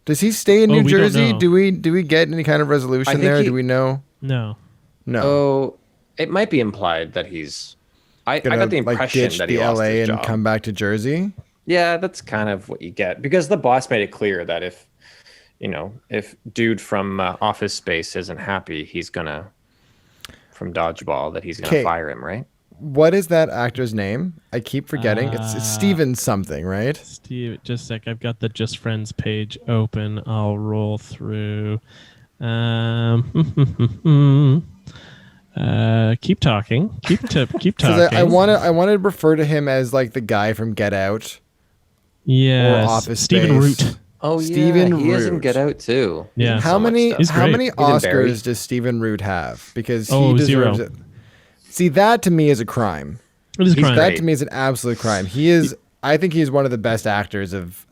Does he stay in New we don't Jersey? know. Do we get any kind of resolution think there? he- Do we know? No. No. Oh, it might be implied that he's. I got the impression ditch that he the lost LA his and job. come back to Jersey. Yeah, that's kind of what you get because the boss made it clear that if dude from Office Space isn't happy, he's gonna from Dodgeball that he's gonna 'Kay. fire him, right? What is that actor's name? I keep forgetting. It's Steven something, right? Steve, just a sec. I've got the Just Friends page open. I'll roll through. Keep talking. Keep talking. Because I want to refer to him as like the guy from Get Out. Yeah. or Office Stephen Space. Root. Oh, Steven he is in Root. Get Out too. He's Yeah. in How so much many stuff. He's how great. many He's in Barry. Oscars does Stephen Root have? Because Oh, he deserves zero. it. See, that to me is a crime. It is a He's crime. That great. to me is an absolute crime. He is. I think he's one of the best actors of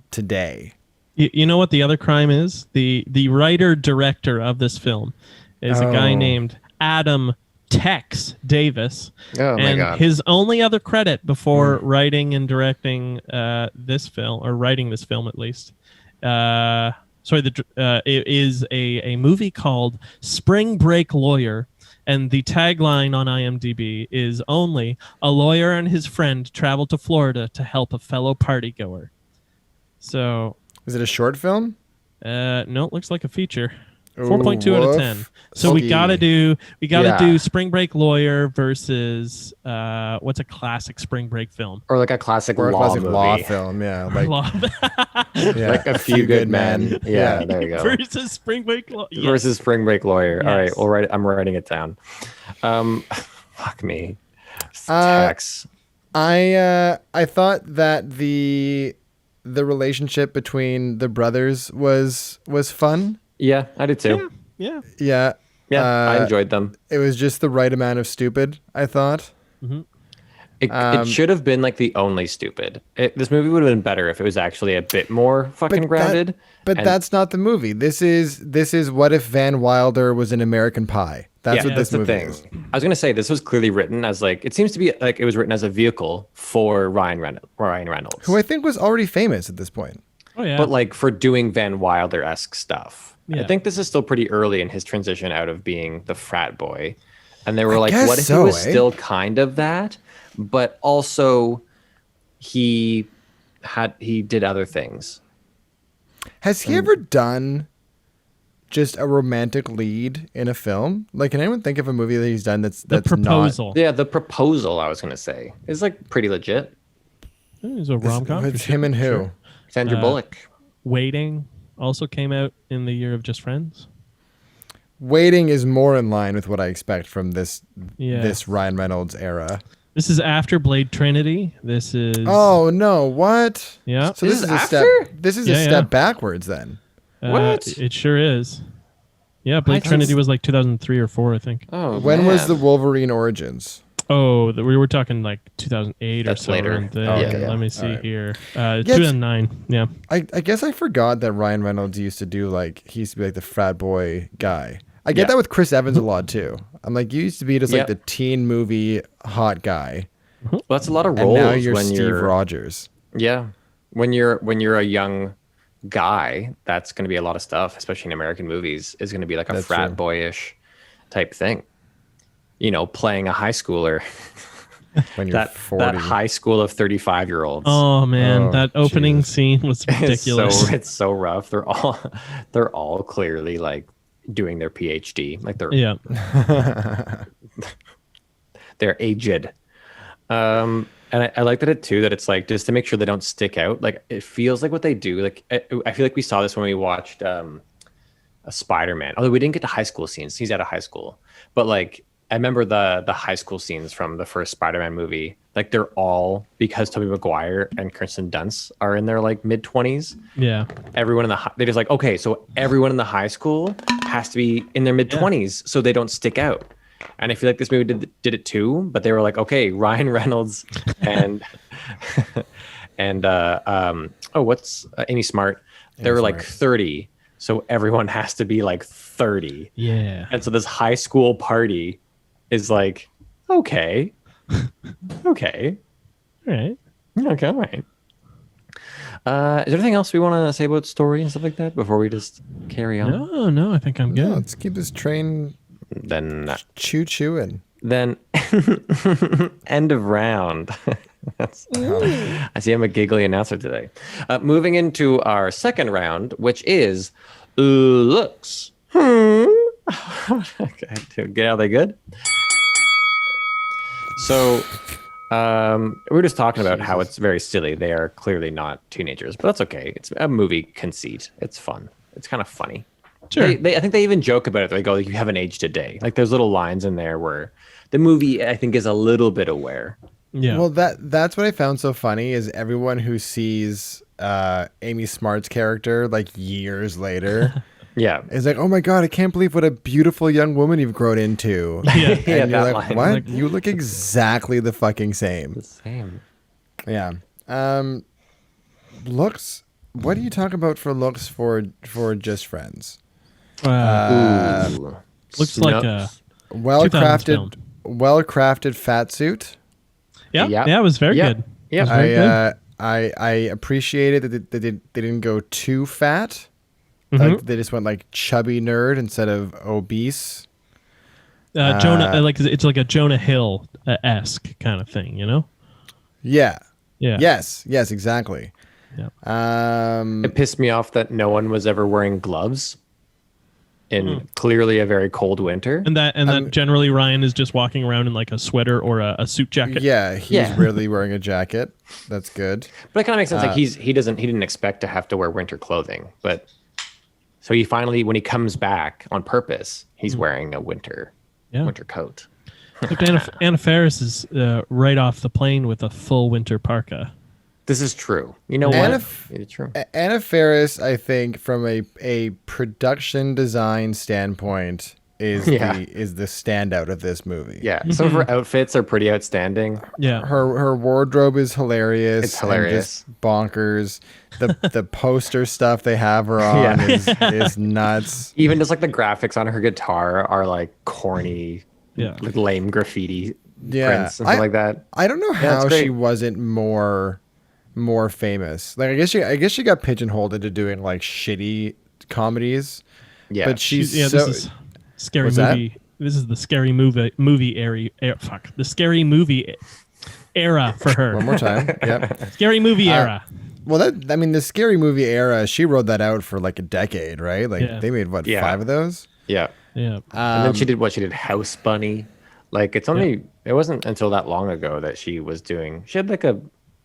today. You know what the other crime is? The writer director of this film is a guy Oh. named Adam Tex Davis. Oh, my and God. his only other credit before writing and directing this film, or writing this film at least, it is a movie called Spring Break Lawyer. And the tagline on IMDb is only a lawyer and his friend travel to Florida to help a fellow partygoer. So, Is it a short film? no, it looks like a feature. Ooh, 4.2 out of woof. 10. So we Ski. gotta do Yeah. Spring Break Lawyer versus what's a classic Spring Break film? Or like a classic Or a law classic movie. law film, yeah. Like, Love yeah, Like A Few Good Men. Yeah, there you go. versus Spring Break Lawyer. Yes. Versus Spring Break Lawyer. All right, Yes. we'll write. I'm writing it down. Fuck me. Uh, Tex. I thought that the relationship between the brothers was fun. Yeah, I did too. Yeah. Yeah. Yeah, I enjoyed them. It was just the right amount of stupid, I thought. It should have been like the only stupid. This movie would have been better if it was actually a bit more fucking grounded. But And- that's not the movie. This is what if Van Wilder was an American Pie. That's what this that's the movie thing. is. I was gonna say this was clearly written as like it seems to be like it was written as a vehicle for Ryan Reynolds, Who I think was already famous at this point. Oh yeah. but like for doing Van Wilder-esque stuff. Yeah. I think this is still pretty early in his transition out of being the frat boy, and they were like, guess what if so, he was eh? still kind of that, but also he did other things. Has he ever done just a romantic lead in a film? Like, can anyone think of a movie that he's done that's The Proposal. Yeah, The Proposal, I was going to say, is like pretty legit. It's a rom-com. With him and who? Sure. Sandra Bullock. Waiting also came out in the year of Just Friends. Waiting is more in line with what I expect from this Yeah. this Ryan Reynolds era. This is after Blade Trinity. This is Oh no! What? yeah. So This this is is a step. after? This is Yeah, a yeah. step backwards then. What? It sure is. Yeah, Blade thought Trinity s- was like 2003 or 4, I think. Oh, When was man. the Wolverine Origins? Oh, we were talking like 2008 That's or so. later. around there. Okay. Let me see Alright. here. it's- 2009. Yeah. I guess I forgot that Ryan Reynolds used to do he used to be like the frat boy guy. I get Yeah. that with Chris Evans a lot too. I'm like, you used to be just Yeah. like the teen movie hot guy, Well, that's a lot of and roles now you're when Steve you're Rogers. Yeah. When you're a young guy, that's going to be a lot of stuff, especially in American movies, is going to be like a That's frat true. boyish type thing. You know, playing a high schooler, When you're that 40. high school of 35-year-olds. Oh man, Oh, that opening Jesus. scene was ridiculous. It's so rough. They're all clearly like doing their PhD. Like Yeah. they're aged. And I like that that it's like just to make sure they don't stick out. Like it feels like what they do. Like I feel like we saw this when we watched a Spider-Man. Although we didn't get to high school scenes. He's out of high school, but like I remember the high school scenes from the first Spider-Man movie. Like they're all because Tobey Maguire and Kirsten Dunst are in their like mid-20s. Yeah. Everyone in they're just like, okay, so everyone in the high school has to be in their mid-20s so they don't stick out. And I feel like this movie did it too, but they were like, okay, Ryan Reynolds and what's Amy Smart? They were like Smart. 30, so everyone has to be like 30. Yeah. And so this high school party is like, okay, okay, All right. okay, all right. Is there anything else we want to say about story and stuff like that before we just carry on? No, I think I'm Yeah, good. let's keep this train Then choo-chooing. end of round. I see I'm a giggly announcer today. Moving into our second round, which is looks. Okay, are they good? So we were just talking about how it's very silly. They are clearly not teenagers, but that's okay. It's a movie conceit. It's fun. It's kind of funny. Sure. I think they even joke about it. They go, "You haven't aged a day." Like there's little lines in there where the movie, I think, is a little bit aware. Yeah. Well, that's what I found so funny is everyone who sees Amy Smart's character like years later Yeah, is like, oh my God, I can't believe what a beautiful young woman you've grown into. yeah. Yeah, And you're that like, line. what? Like- You look exactly the fucking same. same. Yeah. Looks. What do you talk about for looks for Just Friends? Ooh. Looks like a Well 2000s crafted, well crafted fat suit. yeah. Yep. Yeah, it was very Yep. good. Yep. It was very good. I appreciated that they didn't go too fat. Mm-hmm. Like they just went like chubby nerd instead of obese. Jonah, like it's like a Jonah Hill esque kind of thing, you know? Yeah. Yeah. Yes, exactly. Yeah. It pissed me off that no one was ever wearing gloves in clearly a very cold winter. And that generally Ryan is just walking around in like a sweater or a suit jacket. Yeah, he's Yeah. really wearing a jacket. That's good. But it kind of makes sense. Like he didn't expect to have to wear winter clothing, but so he finally, when he comes back on purpose, he's wearing a winter coat. Except Anna Faris is right off the plane with a full winter parka. This is true. You know Anna what? It's true. Anna Faris, I think, from a production design standpoint, is the standout of this movie. Yeah, some of her outfits are pretty outstanding. Yeah. Her wardrobe is hilarious. It's hilarious. And just bonkers. The poster stuff they have her on Yeah. is nuts. Even just like the graphics on her guitar are like corny, Yeah. like lame graffiti Yeah, prints and stuff like that. I don't know it's how great. she wasn't more famous. Like I guess she got pigeonholed into doing like shitty comedies. Yeah, But she's this so is scary What's that? movie. This is the scary movie the scary movie era for her. one more time. Yep. Scary movie era. Well, the Scary Movie era, she rode that out for like a decade, right? Like they made what, 5 of those? Yeah. Yeah. And then she did House Bunny. Like it wasn't until that long ago that she had like a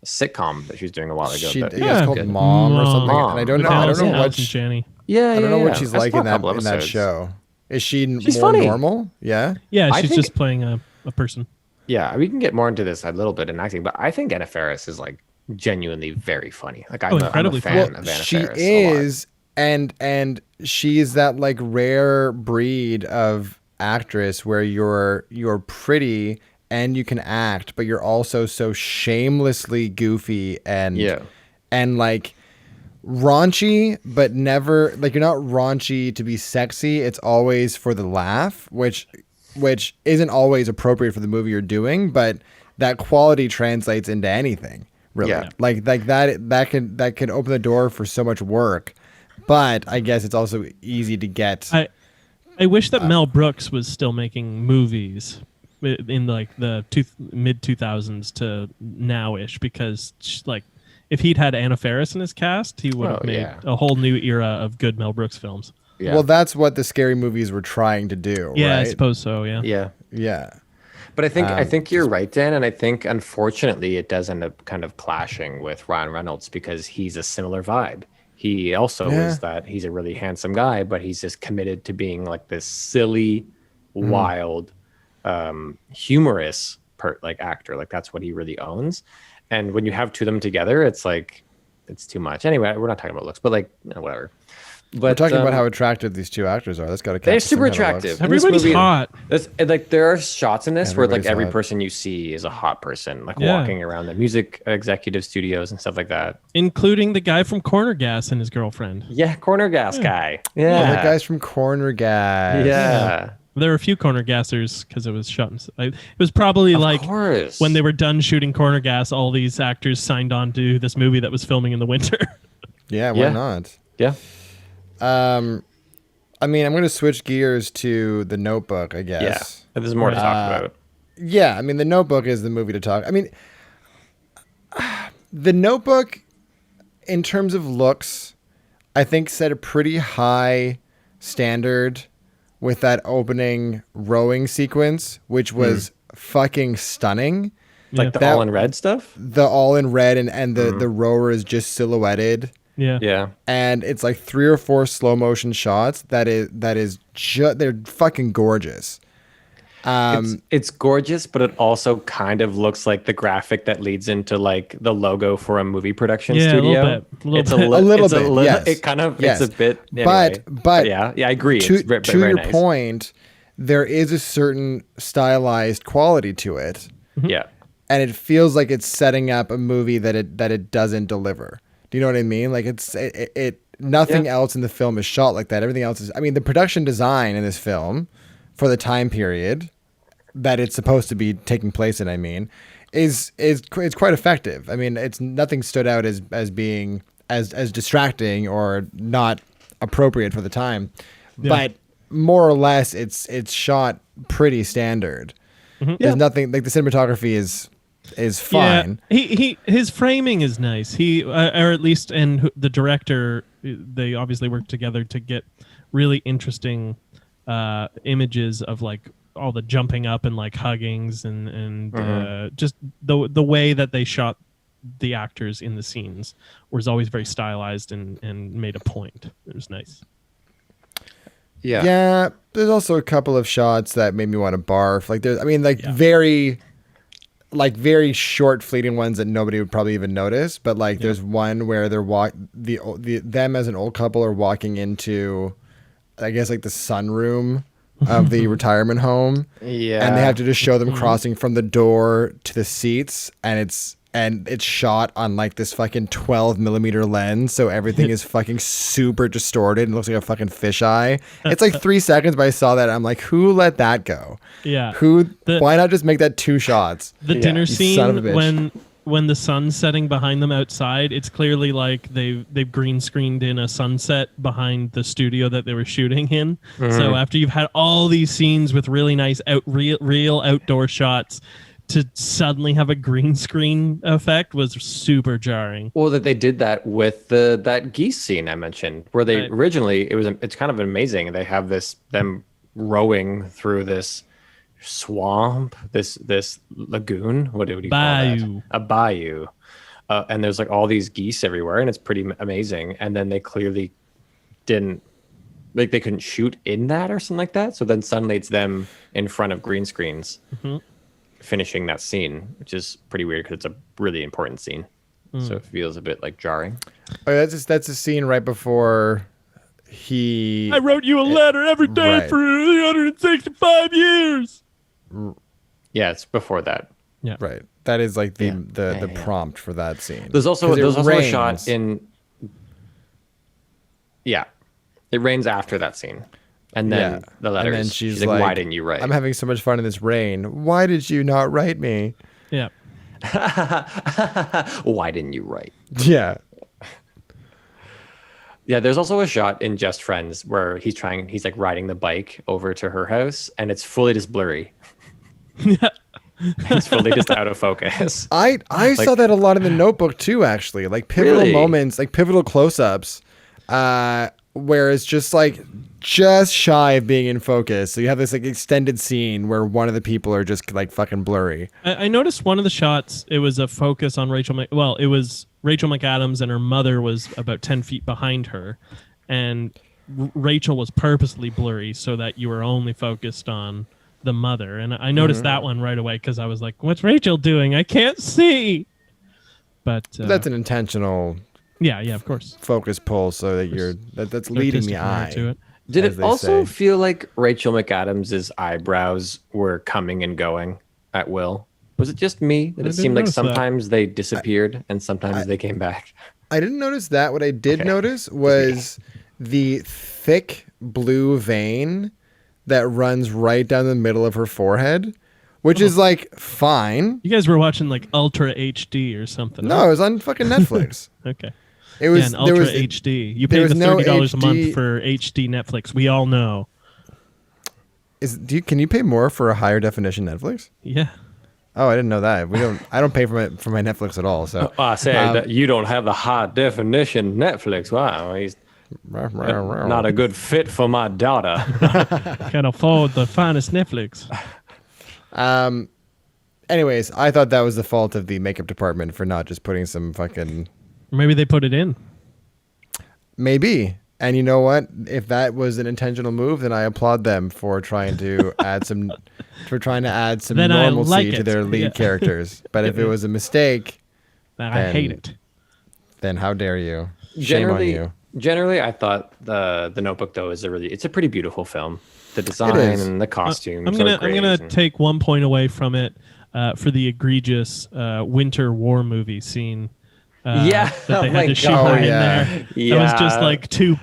sitcom that she was doing a while ago. It's called Mom or something. Mom. And I don't know Allison what Janney. Yeah, I don't know what she's I like saw in a couple that episodes. show. Is she's more funny. normal? Yeah. Yeah, I she's think- just playing a person. Yeah, we can get more into this a little bit in acting, but I think Anna Faris is like genuinely very funny. Like I'm a incredibly fan funny. of Anna She Faris. A lot. is, and she's that like rare breed of actress where you're pretty and you can act, but you're also so shamelessly goofy and like raunchy, but never like you're not raunchy to be sexy. It's always for the laugh, which isn't always appropriate for the movie you're doing, but that quality translates into anything. Really, like that can open the door for so much work, but I guess it's also easy to get. I wish that Mel Brooks was still making movies in like the mid 2000s to now-ish, because like if he'd had Anna Faris in his cast, he would have made a whole new era of good Mel Brooks films. Yeah. Well, that's what the Scary Movies were trying to do. Yeah, right? I suppose so. Yeah. Yeah. But I think you're right, Dan, and I think unfortunately it does end up kind of clashing with Ryan Reynolds because he's a similar vibe. He also is that he's a really handsome guy, but he's just committed to being like this silly, wild, humorous actor. Like that's what he really owns. And when you have two of them together, it's like it's too much. Anyway, we're not talking about looks, but like whatever. But we're talking about how attractive these two actors are. That's got to. They're super attractive. Everybody's hot. There are shots in this where like every hot. person you see is a hot person, like walking around the music executive studios and stuff like that. Including the guy from Corner Gas and his girlfriend. Yeah, Corner Gas guy. Oh, that guy's from Corner Gas. Yeah. There were a few Corner Gassers because it was shot. It was probably like when they were done shooting Corner Gas, all these actors signed on to this movie that was filming in the winter. Yeah, why not? Yeah. I mean, I'm going to switch gears to The Notebook, I guess. Yeah, there's more to talk about. Yeah, I mean, The Notebook is the movie to talk. I mean, The Notebook, in terms of looks, I think set a pretty high standard with that opening rowing sequence, which was fucking stunning. Like the all in red stuff? The all in red and the rower is just silhouetted. Yeah. And it's like 3 or 4 slow motion shots they're fucking gorgeous. It's gorgeous, but it also kind of looks like the graphic that leads into like the logo for a movie production studio. A little bit. Yes. It kind of Yes. it's a bit anyway. But yeah, I agree. To It's very your nice. point, there is a certain stylized quality to it. Yeah. And it feels like it's setting up a movie that it doesn't deliver. Do you know what I mean? Like nothing else in the film is shot like that. Everything else is, I mean, the production design in this film for the time period that it's supposed to be taking place in, I mean, is quite effective. I mean, nothing stood out as being as distracting or not appropriate for the time, but more or less it's shot pretty standard. There's nothing like the cinematography is fine. Yeah, his framing is nice. Or at least, and the director, they obviously worked together to get really interesting images of like all the jumping up and like huggings and just the way that they shot the actors in the scenes was always very stylized and made a point. It was nice. Yeah. There's also a couple of shots that made me want to barf. Like very short, fleeting ones that nobody would probably even notice. But like, there's one where they're them as an old couple are walking into, I guess, like the sunroom of the retirement home. Yeah, and they have to just show them crossing from the door to the seats, and it's shot on like this fucking 12mm lens, so everything is fucking super distorted and looks like a fucking fisheye. It's like 3 seconds, but I saw that and I'm like, who let that go? Yeah. Why not just make that 2 shots? The dinner You son of a scene bitch. when the sun's setting behind them outside, it's clearly like they've green screened in a sunset behind the studio that they were shooting in. So after you've had all these scenes with really nice real outdoor shots, to suddenly have a green screen effect was super jarring. Well, that they did that with that geese scene I mentioned, where they Right. originally it's kind of amazing. They have them rowing through this swamp, this lagoon. What would you call Bayou. that? A bayou. And there's like all these geese everywhere, and it's pretty amazing. And then they clearly didn't, like, they couldn't shoot in that or something like that. So then suddenly it's them in front of green screens finishing that scene, which is pretty weird because it's a really important scene. So it feels a bit like jarring. Oh, that's a scene right before he. I wrote you a letter every day Right. for 365 years. Yeah, it's before that. Yeah. Right. That is like the Yeah. prompt for that scene. There's also 'Cause it a shot rains. in. Yeah, it rains after that scene, and then the letters. And then she's like, "Why like, didn't you write?" I'm having so much fun in this rain. Why did you not write me? Yeah. Why didn't you write? Yeah. Yeah, there's also a shot in Just Friends where he's like riding the bike over to her house, and it's fully just blurry. It's fully just out of focus. I saw that a lot in the Notebook too, actually. Like pivotal Really? moments, like pivotal close-ups, where it's just shy of being in focus. So you have this like extended scene where one of the people are just like fucking blurry. I noticed one of the shots, it was a focus on it was Rachel McAdams, and her mother was about 10 feet behind her. And Rachel was purposely blurry so that you were only focused on the mother. And I noticed that one right away because I was like, what's Rachel doing? I can't see. But That's an intentional yeah, of course. focus pull so that that's leading the Artistic merit eye. to it. Did as it they also say. feel like Rachel McAdams' eyebrows were coming and going at will? Was it just me that I it didn't seemed like notice that. sometimes they disappeared and sometimes they came back? I didn't notice that. What I did notice was the thick blue vein that runs right down the middle of her forehead, which is like fine. You guys were watching like Ultra HD or something. No, it was on fucking Netflix. Okay. It was And there Ultra was HD. You there pay was the no $30 a month HD for HD Netflix. We all know. can you pay more for a higher definition Netflix? Yeah. Oh, I didn't know that. I don't pay for my Netflix at all. So I say that you don't have the high definition Netflix. Wow, he's not a good fit for my daughter. Can't afford the finest Netflix. Anyways, I thought that was the fault of the makeup department for not just putting some fucking Or maybe they put it in. maybe. And you know what? If that was an intentional move, then I applaud them for trying to add some Then I normalcy like to it. their lead Yeah. characters. But if it was a mistake, I hate it. then how dare you? Shame on you. Generally, I thought the Notebook though it's a pretty beautiful film. The design is. and the costumes. I'm are gonna great, and- take 1 point away from it for the egregious winter war movie scene. Yeah. that they Oh had my to shoot God. her in Yeah. there. It was just Yeah. like two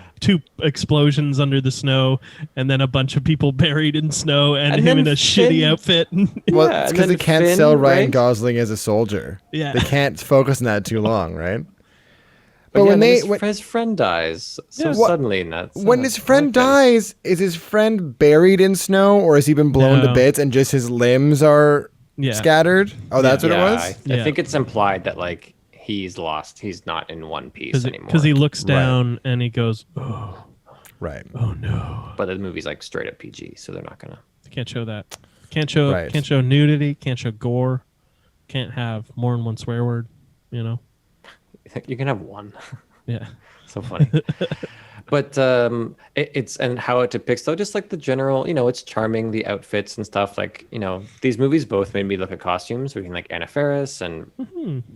explosions under the snow, and then a bunch of people buried in snow, and And him then in a shitty Finn- outfit. Well, Yeah, it's and because they then can't Finn, sell Ryan right? Gosling as a soldier. Yeah. They can't focus on that too long, right? But But yeah, when then they his friend dies so Yeah. suddenly in that. when his friend dies, is his friend buried in snow, or has he been blown to No. bits and just his limbs are Yeah. scattered? Oh, that's what it was. I Yeah. think it's implied that like he's lost. He's not in one piece anymore. Because he looks down and he goes, "Oh, Right. oh no!" But the movie's like straight up PG, so they're not gonna. Can't show that. Can't show. Right. Can't show nudity. Can't show gore. Can't have more than one swear word. You know. You can have one. Yeah. So funny. But it's and how it depicts though, just like the general, it's charming, the outfits and stuff. Like, these movies both made me look at costumes. We can like Anna Faris and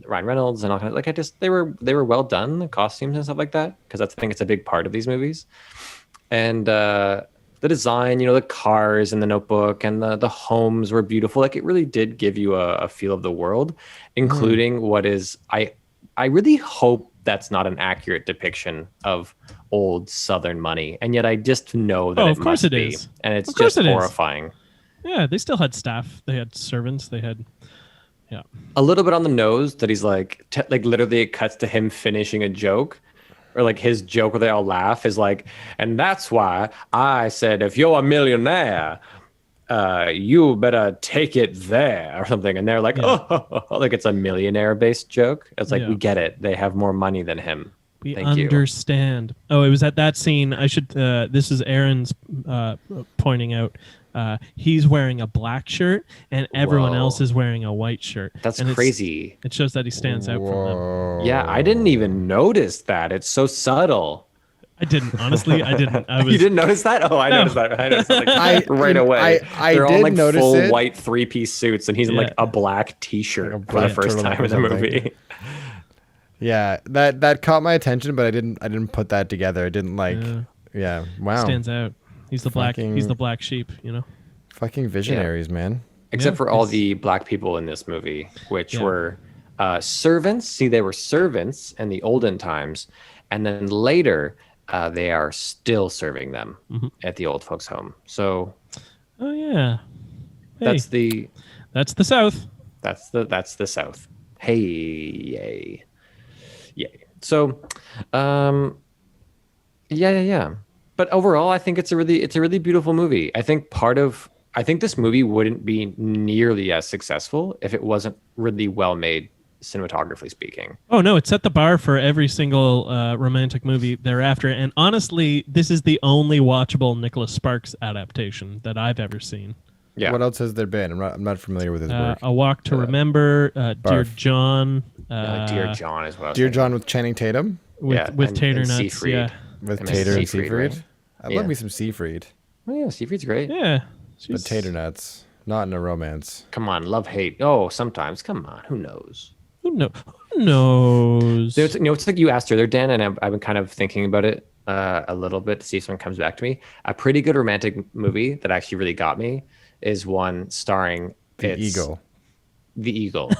Ryan Reynolds and all kind of like they were well done, the costumes and stuff like that. Because I think it's a big part of these movies. And the design, the cars in the Notebook and the homes were beautiful. Like it really did give you a feel of the world, including what is I really hope that's not an accurate depiction of old Southern money, and yet I just know that Oh, it of course must it be, is. and it's Of course just it is. horrifying. Yeah. They still had staff. They had servants. They had. Yeah. A little bit on the nose that he's like, like literally it cuts to him finishing a joke, or like his joke where they all laugh is like, and that's why I said if you're a millionaire. you better take it there or something. And they're like, oh, like it's a millionaire based joke. It's like, we get it. They have more money than him. We Thank you. understand. Oh, it was at that scene. I should. This is Aaron's pointing out. He's wearing a black shirt, and everyone else is wearing a white shirt. That's and crazy. It shows that he stands out from them. Yeah, I didn't even notice that. It's so subtle. I didn't. Honestly, I didn't. You didn't notice that? Oh, I noticed that. I noticed that like, right away. They're all did like notice full it. white 3-piece suits, and he's in like a black T-shirt Like a for the black first turtleneck time or in the something. movie. Yeah, that caught my attention, but I didn't put that together. I didn't like. Yeah, wow. Stands out. He's the black. He's the black sheep. You know. Fucking visionaries, man. Except for all the black people in this movie, which were servants. See, they were servants in the olden times, and then later they are still serving them at the old folks' home. So, oh yeah, that's the South. That's the South. Hey, yay. So, yeah. But overall, I think it's a really beautiful movie. I think this movie wouldn't be nearly as successful if it wasn't really well made, cinematographically speaking. Oh no, it set the bar for every single romantic movie thereafter. And honestly, this is the only watchable Nicholas Sparks adaptation that I've ever seen. Yeah. What else has there been? I'm not familiar with his work. A Walk to Remember, Dear John. Dear John is what I was Dear thinking. John with Channing Tatum. With Tater and Nuts. Siegfried. Yeah. With And Tater and Siegfried, Siegfried. right? I love me some Siegfried. Oh yeah, Siegfried's great. Yeah. But Tater Nuts, not in a romance. Come on, love, hate. Oh, sometimes. Come on, who knows? Who knows? It's like you asked earlier, Dan, and I've been kind of thinking about it a little bit to see if someone comes back to me. A pretty good romantic movie that actually really got me is one starring The Eagle. The Eagle.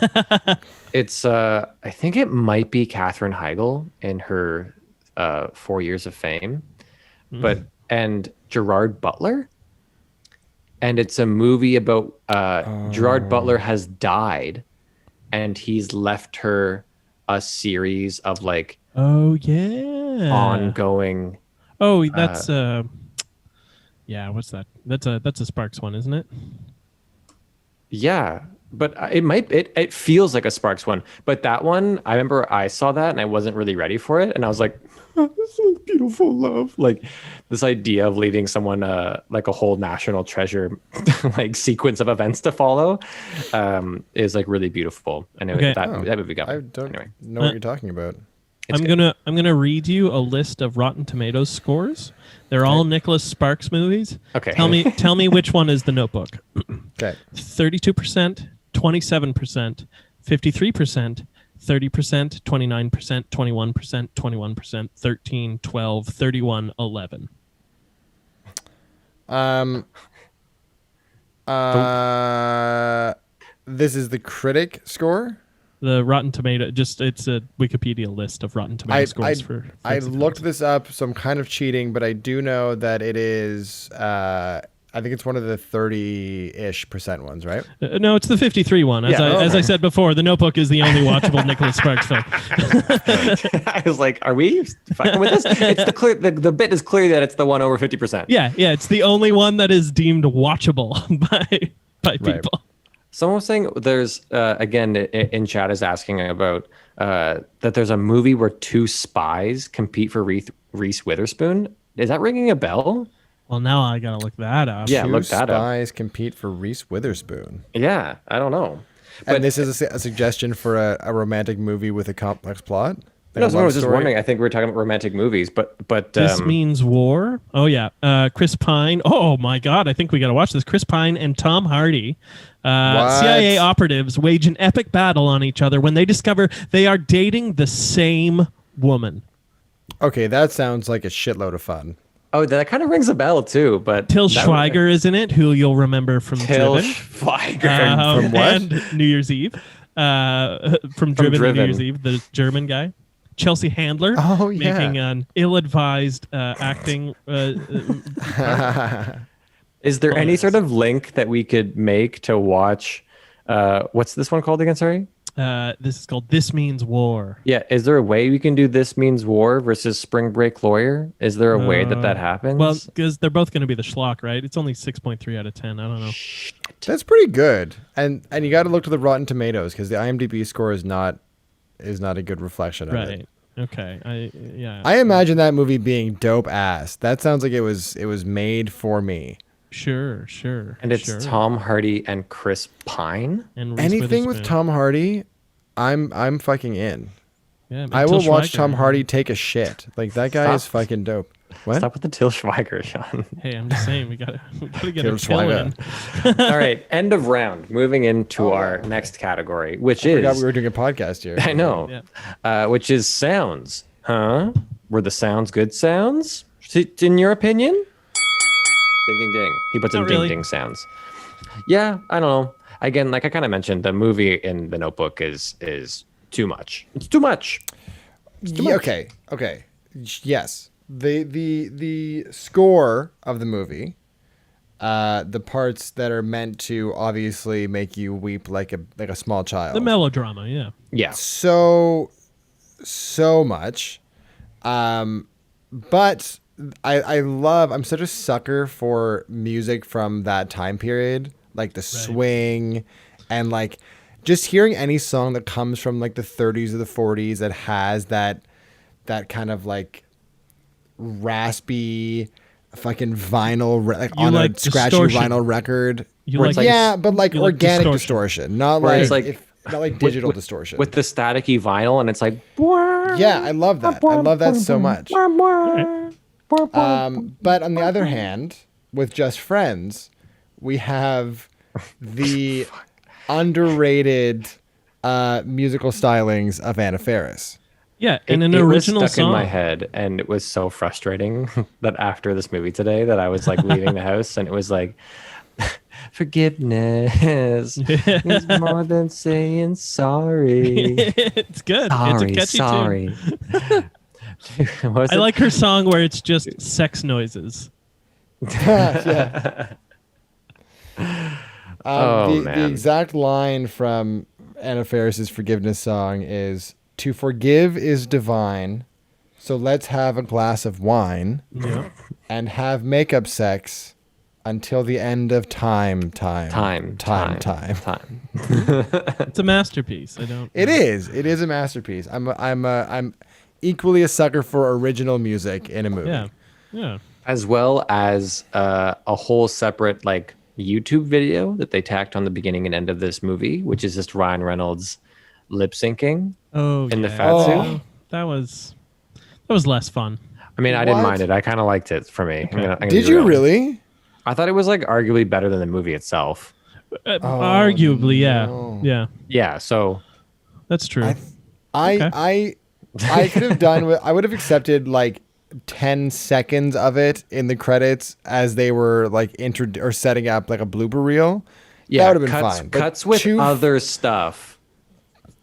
It's I think it might be Katherine Heigl in her 4 Years of Fame, and Gerard Butler. And it's a movie about Gerard Butler has died, and he's left her a series of like ongoing. Oh, that's yeah. What's that? That's a Sparks one, isn't it? Yeah, but it feels like a Sparks one. But that one, I remember I saw that and I wasn't really ready for it, and I was like, this is beautiful love. Like this idea of leaving someone like a whole national treasure like sequence of events to follow is like really beautiful. And that movie got me. I don't know what you're talking about. I'm gonna read you a list of Rotten Tomatoes scores. They're all Nicholas Sparks movies. Okay. Tell me which one is The Notebook. Okay. 32%, 27%, 53%, 30%, 29%, 21%, 21%, 13, 12, 31, 11. This is the critic score. The Rotten Tomato, it's a Wikipedia list of Rotten Tomato scores for I films. looked this up, so I'm kind of cheating, but I do know that it is. I think it's one of the 30-ish% ones, right? No, it's the 53 one. As I said before, The Notebook is the only watchable Nicholas Sparks film. I was like, are we fucking with this? It's the bit is clear that it's the one over 50%. Yeah, it's the only one that is deemed watchable by people. Right. Someone was saying there's, again, in chat is asking about that there's a movie where two spies compete for Reese Witherspoon. Is that ringing a bell? Well, now I gotta look that up. Yeah, Two look that up. spies compete for Reese Witherspoon. Yeah, I don't know. And this is a suggestion for a romantic movie with a complex plot? No, someone was just wondering. I think we were talking about romantic movies, but This Means War. Oh yeah, Chris Pine. Oh my God, I think we got to watch this. Chris Pine and Tom Hardy, CIA operatives, wage an epic battle on each other when they discover they are dating the same woman. Okay, that sounds like a shitload of fun. Oh, that kind of rings a bell too. But Till Schweiger is in it, who you'll remember from Till Driven. Schweiger From what? And New Year's Eve. From Driven and New Year's Eve, the German guy. Chelsea Handler, making an ill-advised acting. Is there any sort of link that we could make to watch? What's this one called again? Sorry, This is called This Means War. Yeah, is there a way we can do This Means War versus Spring Break Lawyer? Is there a way that happens? Well, because they're both going to be the schlock, right? It's only 6.3 out of 10. I don't know. That's pretty good. And you got to look to the Rotten Tomatoes because the IMDb score is not a good reflection of it. Right. Okay. I imagine that movie being dope ass. That sounds like it was made for me. Sure. And it's Tom Hardy and Chris Pine. And Reese Anything with Witherspoon. Tom Hardy, I'm fucking in. Yeah, I will Till watch Schweiger. Tom Hardy take a shit. Like that guy is Stop. fucking dope. What? Stop with the Till Schweiger, Sean. Hey, I'm just saying we gotta get Till a kill in. All right, end of round. Moving into our next category, which I forgot is we were doing a podcast here. I know, which is sounds. Huh? Were the sounds good sounds? In your opinion? Ding ding ding. He puts in Not ding really. ding sounds. Yeah, I don't know. Again, like I kind of mentioned, the movie in The Notebook is too much. It's too much. Yeah, okay. Yes. The score of the movie, the parts that are meant to obviously make you weep like a small child. The melodrama, yeah. Yeah. So much. But I'm such a sucker for music from that time period, like the swing and like just hearing any song that comes from like the 30s or the 40s that has that kind of like raspy fucking vinyl like You on like a scratchy distortion. vinyl record. You Where like- it's yeah, but like you like organic distortion. distortion, not Where like, it's like- not like digital distortion. With the staticky vinyl, and it's like. Yeah, I love that. I love that so much. But on the other hand, with Just Friends, we have the underrated musical stylings of Anna Faris. Yeah, and an it original was stuck song. in my head, and it was so frustrating that after this movie today, that I was like leaving the house, and it was like, forgiveness is more than saying sorry. It's good. It's a catchy Sorry. What was I it? like her song where it's just sex noises. Yeah. Oh, the man. exact line from Anna Faris's forgiveness song is, "To forgive is divine, so let's have a glass of wine Yeah. and have makeup sex until the end of time. Time. It's a masterpiece. I don't. It is a masterpiece. I'm equally a sucker for original music in a movie. Yeah. Yeah. As well as a whole separate like YouTube video that they tacked on the beginning and end of this movie, which is just Ryan Reynolds lip syncing. Oh, In the yeah. fat suit? That was less fun. I mean, I didn't What? mind it. I kind of liked it for me. I'm gonna Did be you real. really? I thought it was like arguably better than the movie itself. Arguably, yeah. no. Yeah. Yeah. So That's true. I could have done with. I would have accepted like 10 seconds of it in the credits as they were like or setting up like a blooper reel. yeah, that would have been cuts, fine. But Cuts with two- other stuff.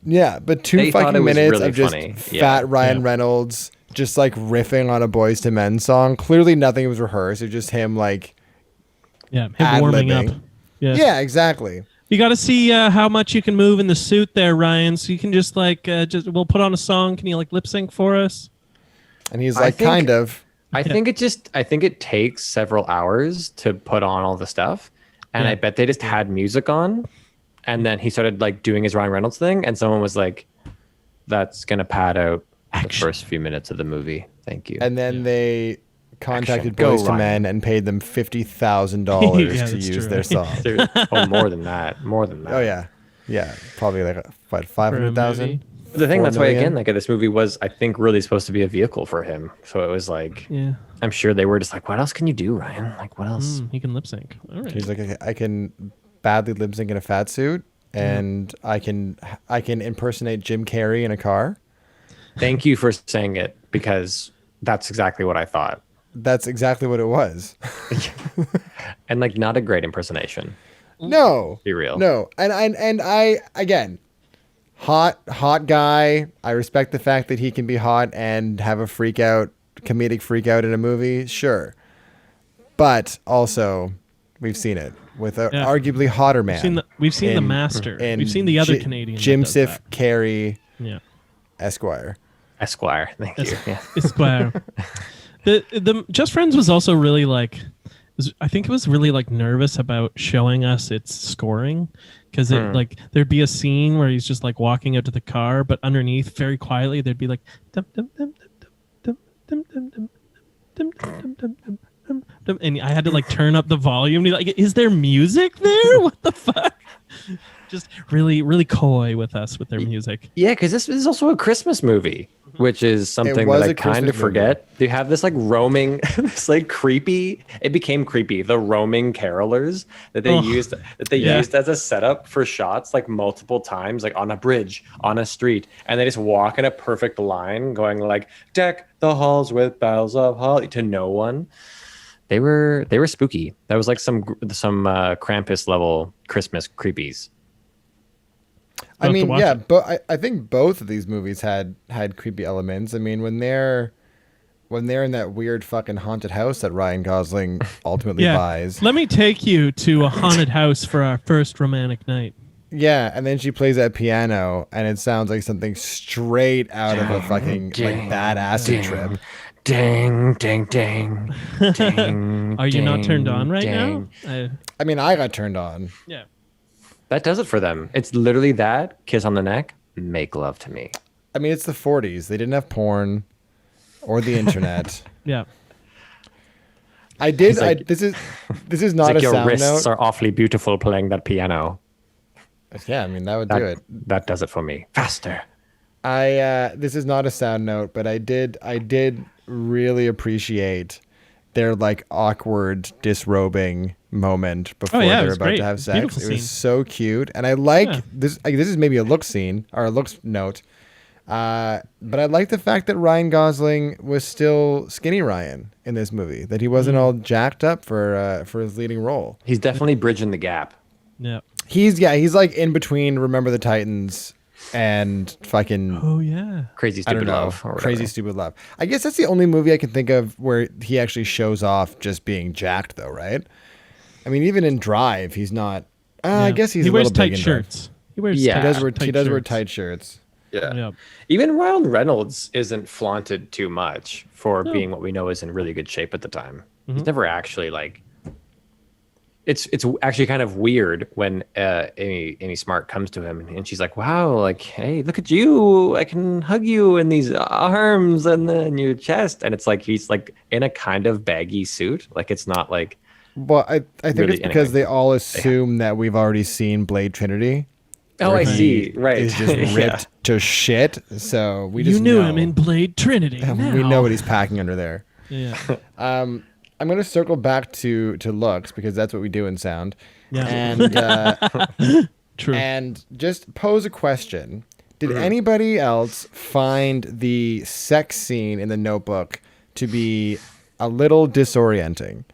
Yeah, but two They thought fucking it was minutes really of just funny. fat Yeah. Ryan Reynolds just like riffing on a Boys to Men song. Clearly nothing was rehearsed. It was just him like, Yeah. Him warming up. ad-libbing. Yeah. yeah, exactly. You got to see how much you can move in the suit there, Ryan. So you can just like, we'll put on a song. Can you like lip sync for us? And he's I like, think- kind of. I think it takes several hours to put on all the stuff. And Yeah. I bet they just had music on. And then he started like doing his Ryan Reynolds thing. And someone was like, that's going to pad out the first few minutes of the movie. Thank you. And then they contacted Go, Boys to Ryan. Men and paid them $50,000 Yeah, to that's use true. their song. More than that. More than that. Oh yeah, yeah, probably like what, For a 500,000. movie. The thing 4 that's why million? again, like this movie was, I think, really supposed to be a vehicle for him. So it was like, Yeah. I'm sure they were just like, what else can you do, Ryan? Like, what else? He can lip sync. All right. He's like, I can badly lip sync in a fat suit, and I can impersonate Jim Carrey in a car. Thank you for saying it, because that's exactly what I thought. That's exactly what it was. And like, not a great impersonation. No, Be real. no, and I again, hot guy. I respect the fact that he can be hot and have a comedic freak out in a movie. Sure, but also We've seen it with an Yeah. arguably hotter man. We've seen the in- Master. in We've seen the other Ji- Canadian. Jim that does Sif that. Carey Yeah. Esquire. Esquire. Thank you. Yeah. Esquire. The Just Friends was also really like, I think it was really like nervous about showing us its scoring, because it like there'd be a scene where he's just like walking out to the car, but underneath very quietly there'd be like dum dum dum dum dum dum dum dum dum dum dum dum, and I had to like turn up the volume. Like, is there music there? What the fuck? Just really, really coy with us with their music. Yeah, because this is also a Christmas movie, which is something was that I a kind Christmas of forget. They have this like roaming, this like creepy. It became creepy. The roaming carolers that they used as a setup for shots like multiple times, like on a bridge, on a street, and they just walk in a perfect line, going like "Deck the halls with boughs of holly" to no one. They were spooky. That was like some Krampus level Christmas creepies. I mean, yeah, it. but I think both of these movies had creepy elements. I mean, when they're in that weird fucking haunted house that Ryan Gosling ultimately buys. Let me take you to a haunted house for our first romantic night. Yeah, and then she plays that piano, and it sounds like something straight out of a fucking like bad acid trip. Ding, ding, ding, ding. Are you not turned on right ding. now? I mean, I got turned on. Yeah. That does it for them. It's literally that kiss on the neck, make love to me. I mean, it's the 40s. They didn't have porn or the internet. Yeah. I did. Like- this is not It's like a your sound wrists note. are awfully beautiful playing that piano. Yeah, I mean that would do it. That does it for me. Faster. This is not a sound note, but I did really appreciate their like awkward disrobing moment before yeah, it they're was about great. to have It's a sex. beautiful It was scene. so cute, and I like this. This is maybe a look scene or a looks note, but I like the fact that Ryan Gosling was still skinny Ryan in this movie. That he wasn't all jacked up for his leading role. He's definitely bridging the gap. Yeah. He's like in between Remember the Titans and fucking Oh yeah. Crazy I don't Stupid know, Love. Or Crazy whatever. Stupid Love. I guess that's the only movie I can think of where he actually shows off just being jacked, though, right? I mean, even in Drive, he's not. I guess he's he a wears little big tight in Drive. shirts. He wears Yeah. He does wear shirts. tight shirts. Yeah. Yeah. Even Ryan Reynolds isn't flaunted too much for being what we know is in really good shape at the time. He's never actually like. It's actually kind of weird when Amy Smart comes to him and she's like, "Wow, like, hey, look at you! I can hug you in these arms and then your chest." And it's like he's like in a kind of baggy suit. Like it's not like. Well, I think Really, it's because anyway. they all assume that we've already seen Blade Trinity. Oh, I see. Right. Is just ripped to shit. So we just You knew know. him in Blade Trinity. We know what he's packing under there. Yeah. I'm going to circle back to looks because that's what we do in sound. Yeah. And True. and just pose a question. Did anybody else find the sex scene in The Notebook to be a little disorienting?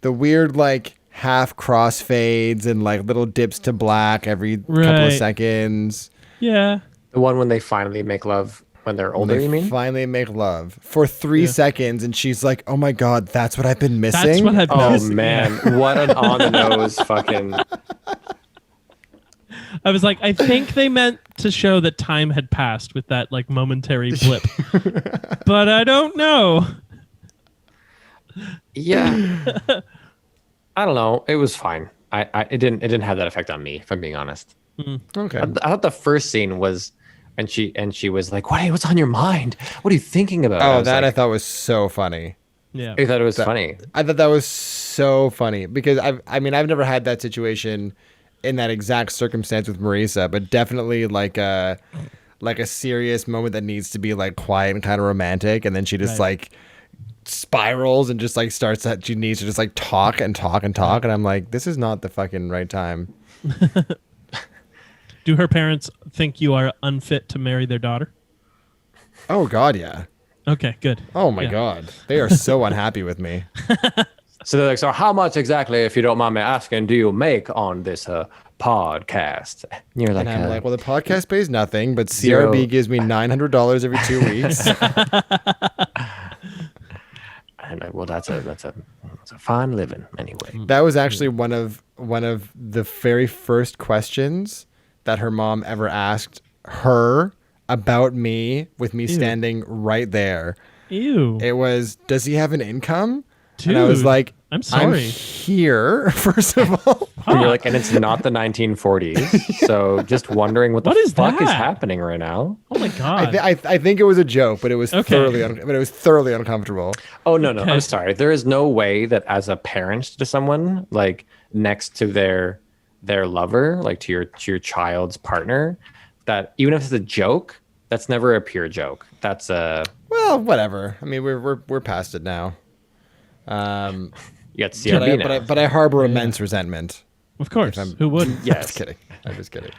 The weird like half crossfades and like little dips to black every couple of Right. seconds. Yeah. The one when they finally make love when they're older, They you mean? finally make love for 3 seconds, and she's like, "Oh my god, that's what I've been missing." That's what I've Oh missed. man, what an on the nose fucking. I was like, I think they meant to show that time had passed with that like momentary blip, but I don't know. Yeah. I don't know. It was fine. It didn't have that effect on me, if I'm being honest. Okay. I thought the first scene was, and she was like, what's on your mind? What are you thinking about? Oh, was that I like, thought was so funny. Yeah. I thought it was funny. I thought that was so funny because I've never had that situation in that exact circumstance with Marisa, but definitely like a serious moment that needs to be like quiet and kind of romantic, and then she just like spirals and just like starts that she needs to just like talk and talk and talk, and I'm like, this is not the fucking right time. Do her parents think you are unfit to marry their daughter? Oh god, yeah. Okay, good. Oh my Yeah. god, they are so unhappy with me. So they're like, so how much exactly, if you don't mind me asking, do you make on this podcast? And you're like, And I'm like, well, the podcast pays nothing, but Zero. CRB gives me $900 every 2 weeks. and I'm like, well, that's a It's a fine living anyway. That was actually one of the very first questions that her mom ever asked her about me, with me standing right there. Ew. It was, does he have an income? Dude, and I was like, I'm sorry. Here, first of all. And you're like, and it's not the 1940s. So just wondering what the fuck is happening right now. Oh my God. I think it was a joke, but it was thoroughly uncomfortable. Oh, no. I'm sorry. There is no way that as a parent to someone, like next to their lover, like to your child's partner, that even if it's a joke, that's never a pure joke. That's a... Well, whatever. I mean, we're past it now. You got CRB now. But I harbor immense resentment. Of course. Who wouldn't? Yes. I'm just kidding.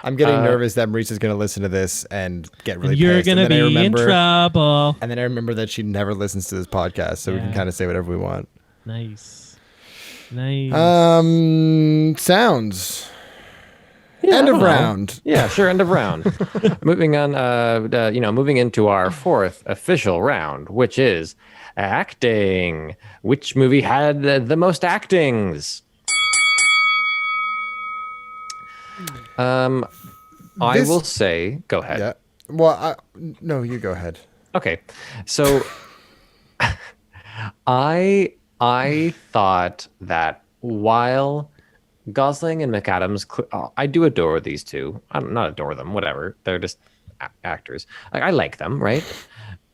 I'm getting nervous that Maurice is going to listen to this and get really You're pissed. You're going to be in trouble. And then I remember that she never listens to this podcast, so we can kind of say whatever we want. Nice. Sounds. Yeah, end of round. Yeah, sure. End of round. Moving on. Moving into our fourth official round, which is acting. Which movie had the most actings? I will say. Go ahead. Yeah. Well, no, you go ahead. Okay, so I thought that while Gosling and McAdams, I do adore these two. I don't not adore them, whatever. They're just actors. Like, I like them, right?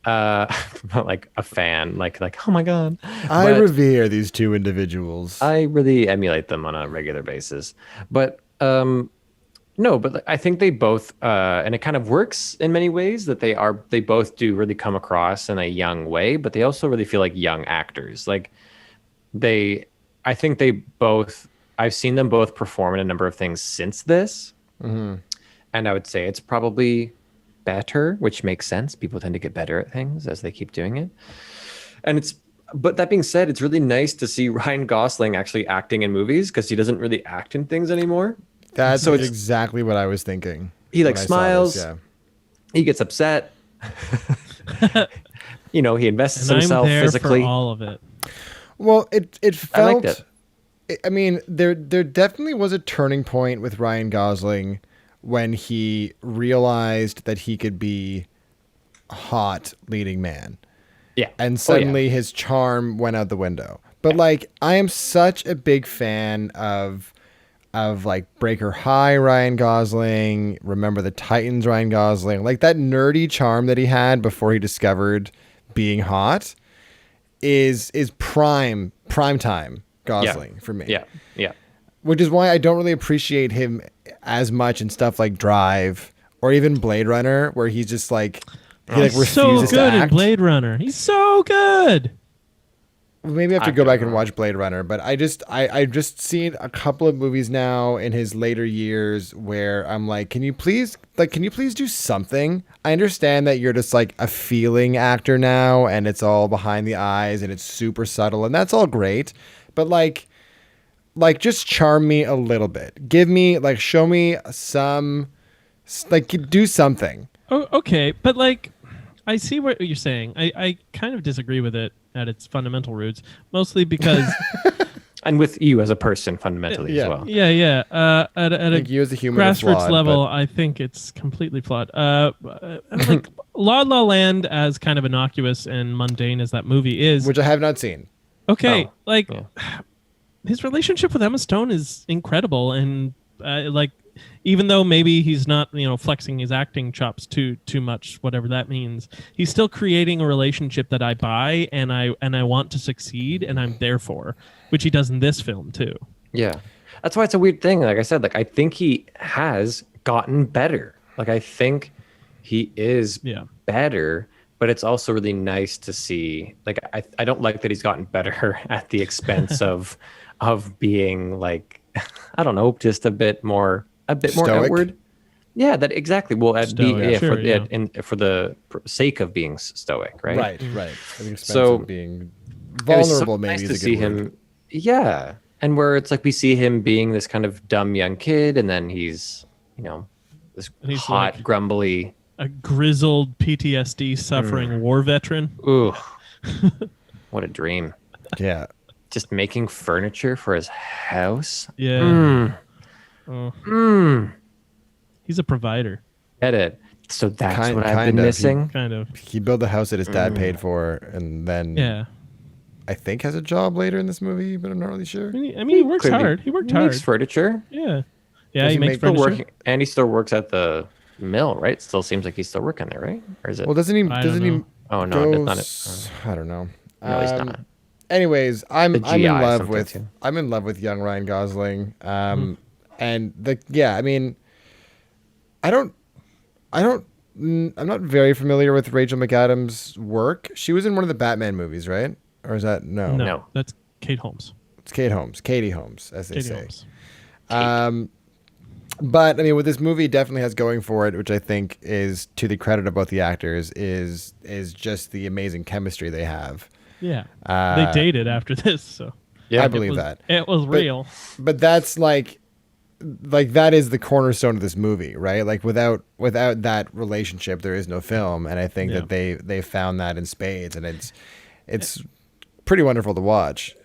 Not like a fan, like oh my God. I revere these two individuals. I really emulate them on a regular basis. But no, but I think they both, and it kind of works in many ways that they both do really come across in a young way, but they also really feel like young actors. Like I think they both, I've seen them both perform in a number of things since this. Mm-hmm. And I would say it's probably better, which makes sense. People tend to get better at things as they keep doing it. But that being said, it's really nice to see Ryan Gosling actually acting in movies, because he doesn't really act in things anymore. That's exactly what I was thinking. He smiles. He gets upset. He invests and himself I'm there physically. For all of it. Well, it felt. I liked it. I mean, there definitely was a turning point with Ryan Gosling when he realized that he could be a hot leading man. Yeah. And suddenly his charm went out the window. But I am such a big fan of Breaker High Ryan Gosling, Remember the Titans Ryan Gosling, like that nerdy charm that he had before he discovered being hot is prime time Gosling for me. Yeah. Yeah. Which is why I don't really appreciate him as much in stuff like Drive or even Blade Runner, where he's just he refuses so good to act. in Blade Runner. He's so good. Maybe I have to go back and watch Blade Runner, but I've just seen a couple of movies now in his later years where I'm like, can you please do something? I understand that you're just a feeling actor now, and it's all behind the eyes and it's super subtle, and that's all great, but just charm me a little bit. Give me show me some do something. Oh, okay, but I see what you're saying. I kind of disagree with it at its fundamental roots, mostly because... and with you as a person fundamentally as well. Yeah. At a you as a human grassroots level, I think it's completely flawed. La La Land, as kind of innocuous and mundane as that movie is... Which I have not seen. Okay, his relationship with Emma Stone is incredible, and even though maybe he's not, flexing his acting chops too much, whatever that means, he's still creating a relationship that I buy and I want to succeed, and I'm there for, which he does in this film too. Yeah, that's why it's a weird thing. Like I said, I think he has gotten better. I think he is better, but it's also really nice to see. I don't like that he's gotten better at the expense of being I don't know, just a bit more outward. Yeah, that exactly. Well, for the sake of being stoic, right? Right. At the expense of being So vulnerable, maybe nice is to a see good word. him. Yeah, and where it's we see him being this kind of dumb young kid, and then he's this hot, grumbly, a grizzled PTSD suffering war veteran. Ooh, what a dream. Yeah. just making furniture for his house. Yeah. He's a provider. Get it? So that's what I've kind been of. missing. Kind of. He built the house that his dad paid for, and then Yeah. I think has a job later in this movie, but I'm not really sure. I mean, he works Clearly hard. He worked He hard. makes furniture. Yeah. Yeah, Does he he makes make- Still furniture. working, and he still works at the mill, right? Still seems like he's still working there, right? Or is it? Well, doesn't he? I Doesn't don't he? know. Oh no, go that's not it. I don't know. No, he's not. Anyways, I'm The in GI love something with too. I'm in love with young Ryan Gosling. And I mean, I'm not very familiar with Rachel McAdams' work. She was in one of the Batman movies, right? Or is that no? No. That's Kate Holmes. It's Katie Holmes, as they Katie say. Holmes. But I mean, what this movie definitely has going for it, which I think is to the credit of both the actors, is just the amazing chemistry they have. Yeah. They dated after this, so Yeah, I believe was- that. it was real. But that's like that is the cornerstone of this movie, right? Like without that relationship, there is no film, and I think Yeah. that they found that in spades, and it's pretty wonderful to watch.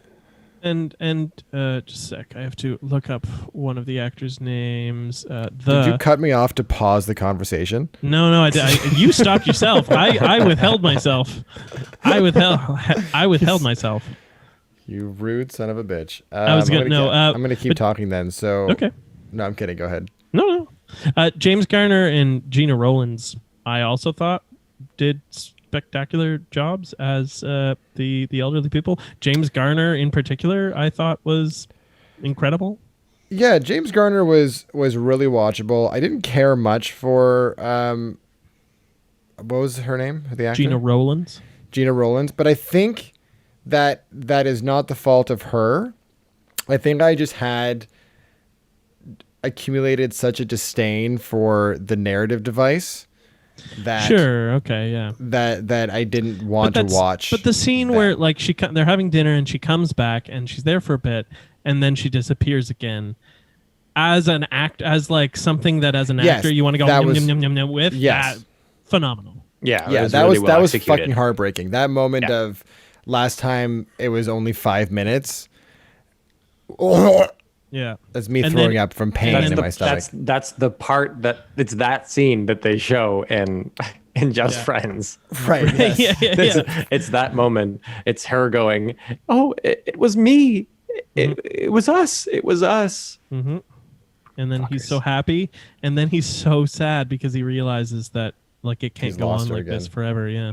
And just a sec, I have to look up one of the actors' names. Did you cut me off to pause the conversation? No, you stopped yourself. I withheld myself. I withheld myself. You rude son of a bitch. I was gonna no. I'm gonna keep but- talking then. So Okay. No, I'm kidding. Go ahead. No. James Garner and Gina Rowlands, I also thought did spectacular jobs as the elderly people. James Garner in particular, I thought was incredible. Yeah, James Garner was really watchable. I didn't care much for what was her name? The actor? Gina Rowlands. Gina Rowlands, but I think that is not the fault of her. I think I just had accumulated such a disdain for the narrative device that Sure. Okay. Yeah. that I didn't want to watch. But the scene that. where like they're having dinner and she comes back and she's there for a bit and then she disappears again. As an as like something that as an Yes, actor you want to go that yum, was- yum, yum, yum, yum with. Yes. That, phenomenal. Yeah, Yeah, it was that really was well fucking executed. heartbreaking. That moment Yeah. of last time it was only 5 minutes. Yeah. That's me And throwing then- up from pain and in then my stomach. That's the part that it's that scene that they show in Just Yeah. Friends. Right. Yes. yeah. It's that moment. It's her going, "Oh, it was me. It was us. It was us." Mm-hmm. And then he's so happy, and then he's so sad because he realizes that like it can't He's go lost on her like this again. forever. Yeah.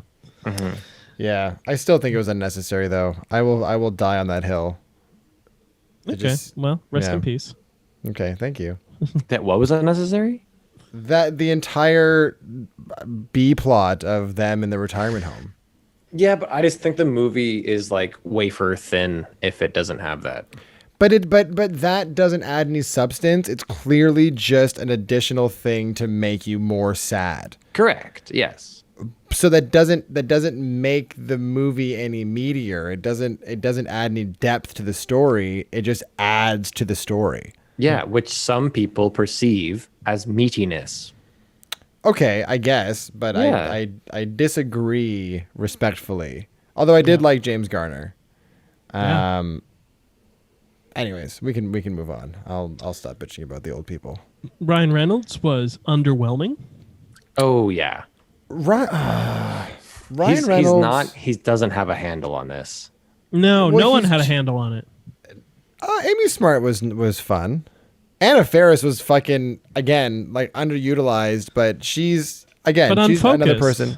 Yeah, I still think it was unnecessary though. I will die on that hill. I Okay. just- Well, rest yeah. in peace. Okay, thank you. That what was unnecessary? That the entire B plot of them in the retirement home. Yeah, but I just think the movie is like wafer thin if it doesn't have that. But that doesn't add any substance. It's clearly just an additional thing to make you more sad. Correct. Yes. So that doesn't make the movie any meatier. It doesn't add any depth to the story. It just adds to the story. Yeah, which some people perceive as meatiness. Okay, I guess, but Yeah. I disagree respectfully. Although I did like James Garner. Yeah. Anyways, we can move on. I'll stop bitching about the old people. Ryan Reynolds was underwhelming. Oh yeah. Ryan He's Reynolds. he doesn't have a handle on this. No, Well, no one he's had a j- handle on it. Amy Smart was fun. Anna Faris was fucking again like underutilized, but she's But she's another unfocused. person.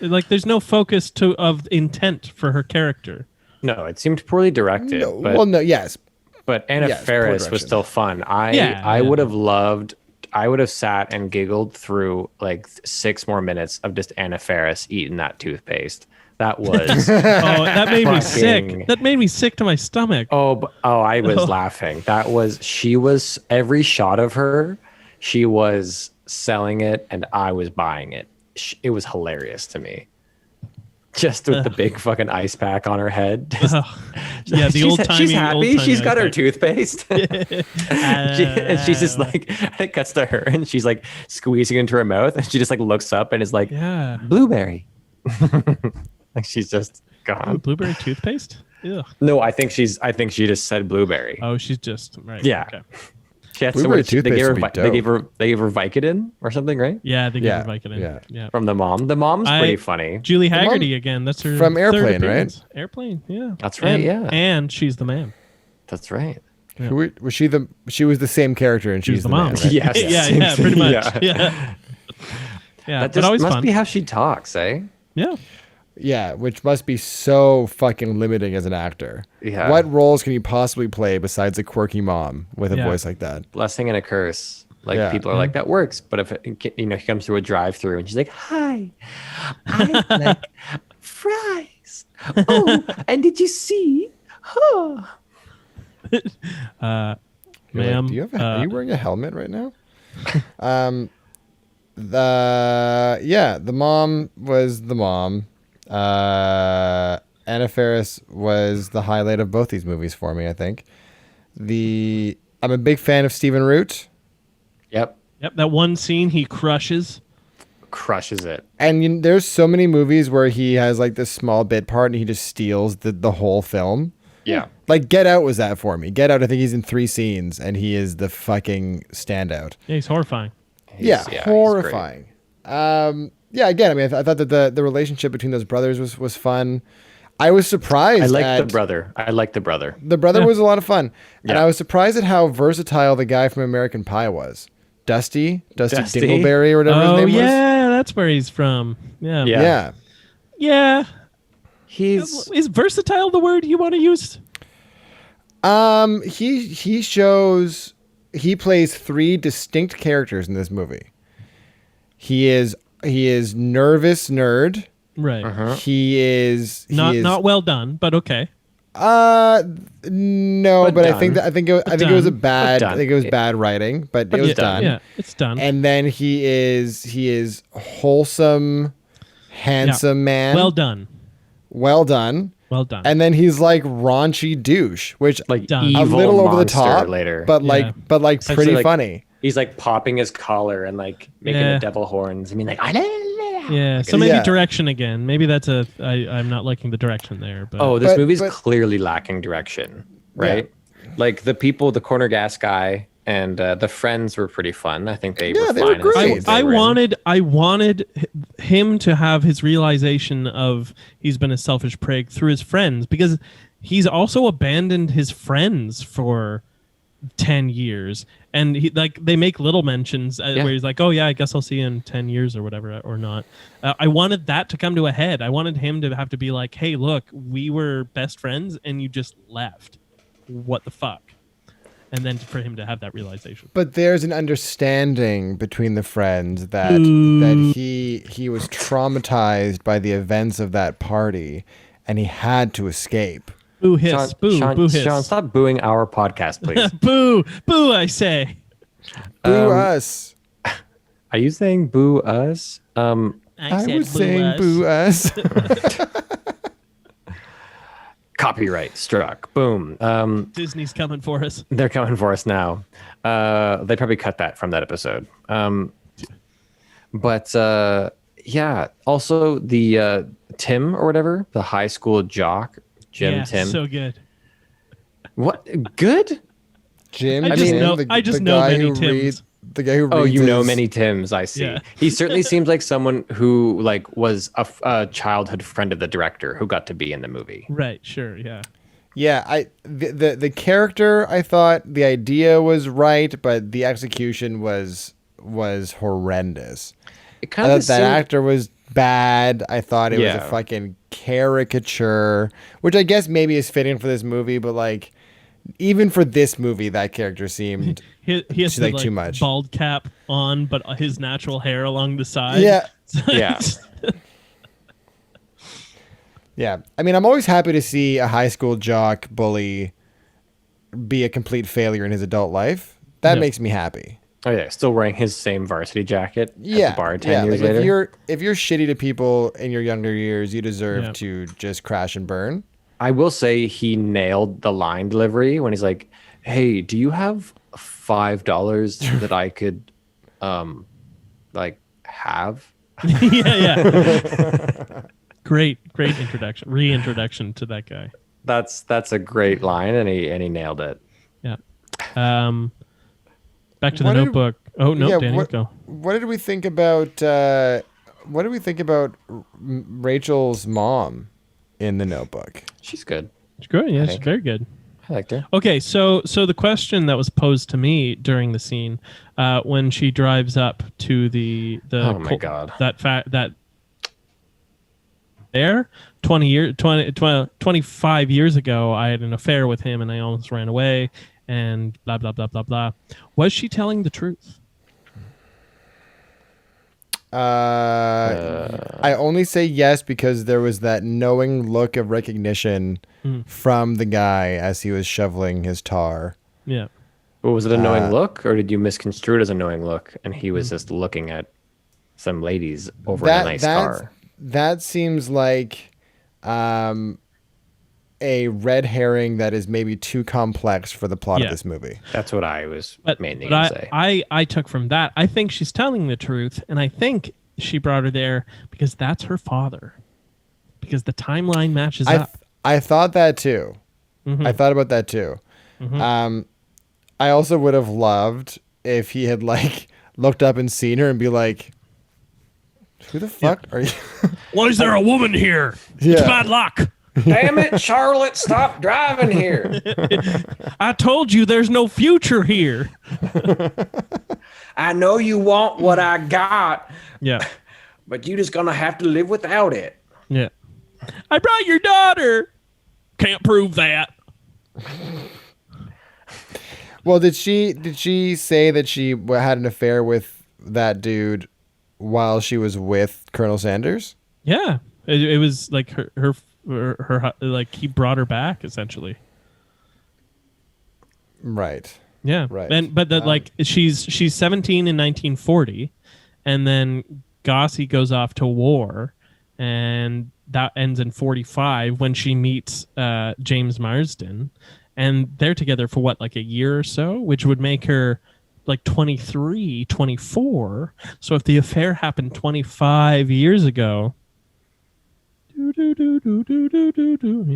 Like, there's no focus of intent for her character. No, it seemed poorly directed. No, but, well, no, yes, but Anna yes, poor Faris direction. was still fun. I Yeah. would have loved. I would have sat and giggled through like 6 more minutes of just Anna Faris eating that toothpaste. That was Oh, that made me Fucking- sick. That made me sick to my stomach. I was laughing. She was every shot of her, she was selling it and I was buying it. It was hilarious to me. Just with the big fucking ice pack on her head. Just- Yeah, the old timey. She's happy. She's got her toothpaste. And she's just like, it cuts to her and she's like squeezing into her mouth and she just like looks up and is like, Yeah. blueberry. Like she's just Oh, gone. blueberry toothpaste? Ugh. No, I think she just said blueberry. Oh, she's just right. Yeah. Okay. She had Blueberry they toothpaste gave her would be they gave her Vicodin or something, right? Yeah, they Yeah, give her Vicodin. Yeah. From the mom. The mom's pretty funny. Julie Haggerty again. That's her From third Airplane, appearance. Airplane. Yeah. That's right, And- yeah. And she's the man. That's right. Who was she? She was the same character, and she's the mom. man, right? Yes. yeah, pretty much. Yeah. Yeah. Yeah. That but just always must fun. be how she talks, eh? Yeah. Yeah, which must be so fucking limiting as an actor. Yeah. What roles can you possibly play besides a quirky mom with a Yeah. voice like that? Blessing and a curse. Like Yeah. people are like, that works. But if he comes through a drive-through and she's like, "Hi, I like fries. Oh, and did you see? Huh." You're Ma'am, like, are you wearing a helmet right now? The mom was the mom. Anna Faris was the highlight of both these movies for me, I think. I'm a big fan of Stephen Root. Yep. Yep. That one scene he crushes. Crushes it. And there's so many movies where he has like this small bit part and he just steals the whole film. Yeah. Like Get Out was that for me. Get Out, I think he's in 3 scenes and he is the fucking standout. Yeah, he's horrifying. Yeah, he's horrifying. Again, I mean, I thought that the relationship between those brothers was fun. I was surprised. I like the brother. I like the brother. The brother was a lot of fun, and Yeah. I was surprised at how versatile the guy from American Pie was. Dusty Dusty. Dingleberry or whatever Oh, his name yeah, that's where he's from. Yeah. Yeah. was. Yeah. Yeah. He's Is versatile the word you want to use? He plays 3 distinct characters in this movie. He is nervous nerd. Right. He is Not well done, but okay. No, But but I done. think it was a bad done. I think it was bad writing, but it was done. Yeah, it's done. And then he is wholesome, handsome man. Well done. Well done. Well done. And then he's like raunchy douche, which like Done. evil a little over the monster top later. but Yeah. like Essentially, pretty like- funny. He's like popping his collar and like making Yeah. the devil horns. I mean, like, yeah. So maybe Yeah. direction again. Maybe that's I'm not liking the direction there. But oh, this But- movie's but- clearly lacking direction, right? Like the corner gas guy and the friends were pretty fun. I think they were they were fine. in the great. scenes they I were in. wanted him to have his realization of he's been a selfish prig through his friends, because he's also abandoned his friends for 10 years, and they make little mentions where he's like, oh yeah, I guess I'll see you in 10 years or whatever, or not. I wanted that to come to a head. I wanted him to have to be like, hey, look, we were best friends and you just left. What the fuck? And then for him to have that realization. But there's an understanding between the friends that he was traumatized by the events of that party and he had to escape. Boo hiss, Sean, boo, Sean, boo hiss. Sean, stop booing our podcast, please. Boo, boo, I say. Boo us. Are you saying boo us? I was saying boo us. Copyright struck. Boom. Disney's coming for us. They're coming for us now. They probably cut that from that episode. But yeah, also the Tim or whatever, the high school jock, Jim Yeah, Tim. so good. What? Good? Jim, I just know- the guy who many Tims. reads the guy who reads Oh, you know his- many Tims, I see. Yeah. He certainly seems like someone who like was a childhood friend of the director who got to be in the movie. Right, sure, yeah. Yeah, the character, I thought the idea was right, but the execution was horrendous. It I kind thought of that actor was bad. I thought it was Yeah. a fucking caricature, which I guess maybe is fitting for this movie, but like even for this movie, that character seemed He has She's the, like, too much. bald cap on, but his natural hair along the side. yeah. Yeah. Yeah. I mean, I'm always happy to see a high school jock bully be a complete failure in his adult life. That Yeah. makes me happy. Oh yeah, still wearing his same varsity jacket at the bar 10 years like later. if you're shitty to people in your younger years, you deserve Yeah. to just crash and burn. I will say he nailed the line delivery when he's like, "Hey, do you have $5 that I could like have?" yeah. Great introduction. Reintroduction to that guy. That's a great line, and he nailed it. Yeah. Back to the What did- Notebook. Oh no, yeah, Danny, go. What did we think about Rachel's mom in the Notebook? She's good. It's good. Yeah, I it's think. very good. I liked her. Okay, so the question that was posed to me during the scene, when she drives up to the Oh my God. that there 25 years ago, I had an affair with him and I almost ran away and blah blah blah blah blah. Was she telling the truth? I only say yes because there was that knowing look of recognition from the guy as he was shoveling his tar. Yeah. Well, was it a knowing look, or did you misconstrue it as a knowing look, and he was just looking at some ladies over in a nice car? That seems like a red herring that is maybe too complex for the plot of this movie. That's what I was mainly But going to say. I took from that, I think she's telling the truth, and I think she brought her there because that's her father. Because the timeline matches up. I thought that too. I thought about that too. I also would have loved if he had like looked up and seen her and be like, "Who the fuck are you?" Why is there a woman here? Yeah. It's bad luck. Damn it, Charlotte! Stop driving here. I told you there's no future here. I know you want what I got, Yeah. but you just gonna have to live without it. Yeah. I brought your daughter. Can't prove that. Well, did she say that she had an affair with that dude while she was with Colonel Sanders? Yeah. It was like her like he brought her back essentially. Right. Yeah. Right. But like she's 17 in 1940 and then Gossie goes off to war and that ends in 45 when she meets James Marsden, and they're together for what, like a year or so, which would make her like 23, 24. So if the affair happened 25 years ago, you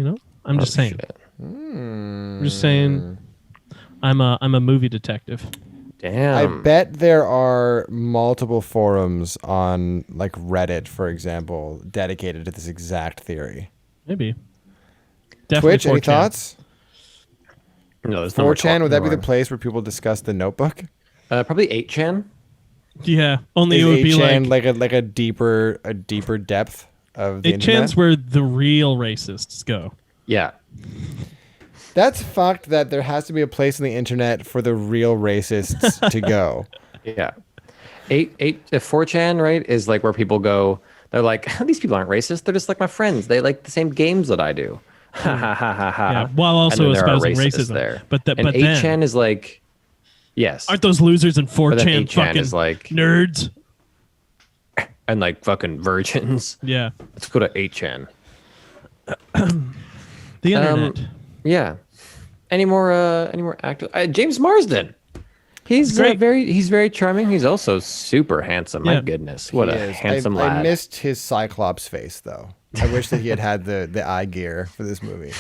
know, I'm just saying. I'm just saying. I'm a movie detective. Damn. I bet there are multiple forums on like Reddit, for example, dedicated to this exact theory. Maybe. Definitely Twitch, any 4chan. thoughts? No, there's no more 4chan, would that be the more. place where people discuss the Notebook? Probably 8chan. Yeah, only Is it would be 8chan like a deeper depth of the 8chan's internet? where the real racists go. Yeah. That's fucked that there has to be a place on the internet for the real racists to go. Yeah. 4chan, right, is like where people go, they're like, these people aren't racist, they're just like my friends. They like the same games that I do. Ha ha ha ha ha. Yeah, while also And then there are espousing racists racism. there. But and but 8chan then is like, yes. aren't those losers in But then 4chan 8chan fucking is like, nerds? and like fucking virgins. Yeah. Let's go to 8chan. The internet. Yeah. Any more actors? James Marsden. He's great. he's very charming. He's also super handsome. Yeah. My goodness, what He a is. handsome I lad. missed his Cyclops face, though. I wish that he had the eye gear for this movie.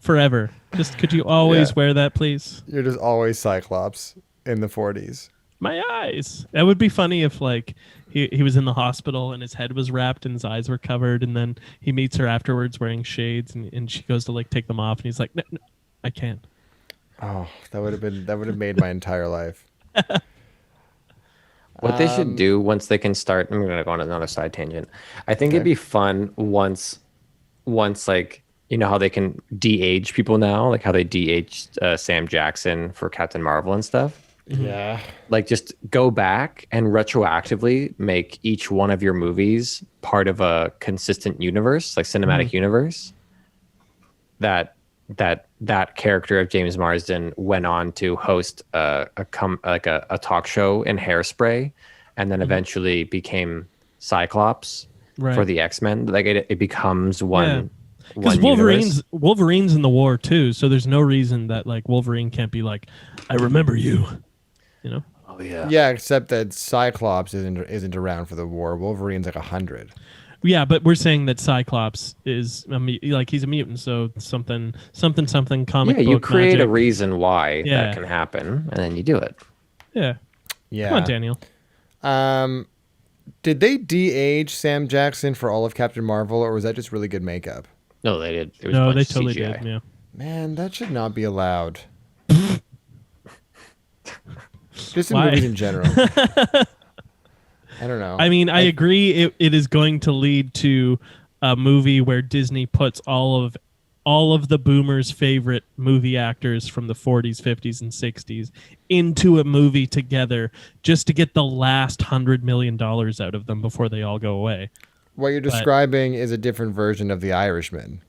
Forever. Just could you always Yeah. wear that, please? You're just always Cyclops in the 40s. My eyes. That would be funny if like he was in the hospital and his head was wrapped and his eyes were covered, and then he meets her afterwards wearing shades and she goes to like take them off and he's like, no, I can't. Oh, that would have made my entire life. What they should do once they can start, I'm going to go on another side tangent. I think it'd be fun once like, you know how they can de-age people now, like how they de-aged Sam Jackson for Captain Marvel and stuff. Yeah. Like just go back and retroactively make each one of your movies part of a consistent universe, like cinematic universe. That character of James Marsden went on to host a talk show in Hairspray, and then eventually became Cyclops for the X-Men. Like it becomes one. Because Wolverine's in the war too, so there's no reason that like Wolverine can't be like, I remember you. You know? Oh yeah. Yeah, except that Cyclops isn't around for the war. Wolverine's like 100. Yeah, but we're saying that Cyclops is like he's a mutant, so something comic Yeah, book you create magic. a reason why Yeah. that can happen, and then you do it. Yeah. Yeah. Come on, Daniel. Did they de-age Sam Jackson for all of Captain Marvel, or was that just really good makeup? No, they did. It was No, a bunch they of totally CGI. did. Yeah. Man, that should not be allowed. Just in Why? movies in general. I don't know. I mean, I agree. It is going to lead to a movie where Disney puts all of the boomers' favorite movie actors from the 40s, 50s, and 60s into a movie together just to get the last $100 million out of them before they all go away. What you're describing is a different version of The Irishman.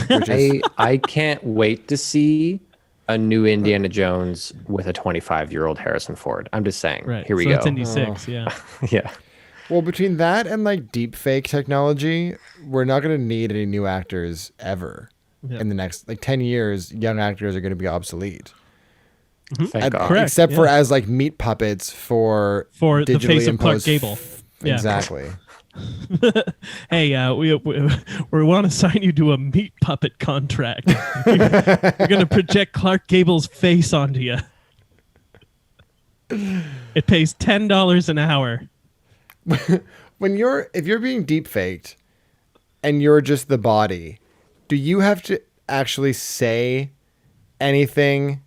Which is, I can't wait to see a new Indiana Jones with a 25-year-old Harrison Ford. I'm just saying. Right. Here we so go. It's Indy 6, yeah. Yeah. well, between that and like deep fake technology, we're not going to need any new actors ever. Yeah. In the next 10 years, young actors are going to be obsolete. Thank God. Correct. Except for yeah. as like meat puppets for For the digitally face of Clark imposed Gable. Yeah. Exactly. Hey, we want to sign you to a meat puppet contract. You're going to project Clark Gable's face onto you. It pays $10 an hour. If you're being deep faked and you're just the body, do you have to actually say anything,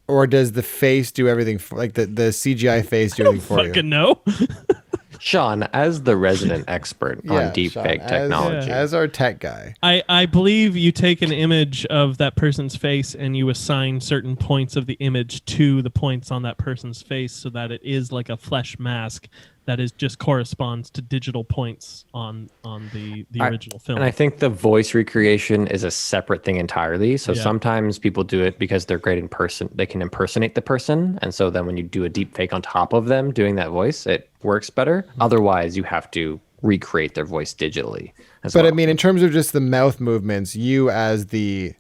or does the face do everything for, like the CGI face do everything for you? Fucking no. Sean, as the resident expert on deepfake Sean, technology. as our tech guy. I believe you take an image of that person's face and you assign certain points of the image to the points on that person's face so that it is like a flesh mask that is just corresponds to digital points on the original film. And I think the voice recreation is a separate thing entirely. So Yeah. sometimes people do it because they're great in person. They can impersonate the person. And so then when you do a deep fake on top of them doing that voice, it works better. Otherwise, you have to recreate their voice digitally. But I mean, in terms of just the mouth movements, you as the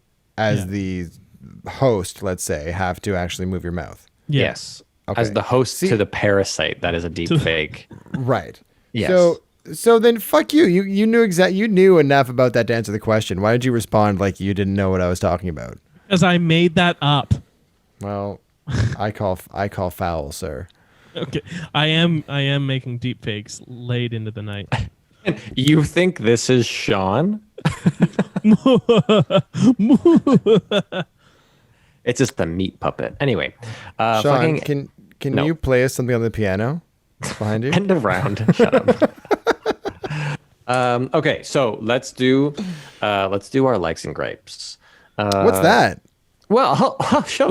host, let's say, have to actually move your mouth. Yeah. Yes. Okay. As the host to the parasite, that is a deep fake. Right. Yes. So then fuck you. You knew enough about that to answer the question. Why did you respond like you didn't know what I was talking about? Because I made that up. Well, I call foul, sir. Okay. I am making deep fakes late into the night. You think this is Sean? It's just the meat puppet. Anyway, Sean, can No. you play us something on the piano behind you? end of round. Shut up. Okay, so let's do our likes and gripes. What's that? Well,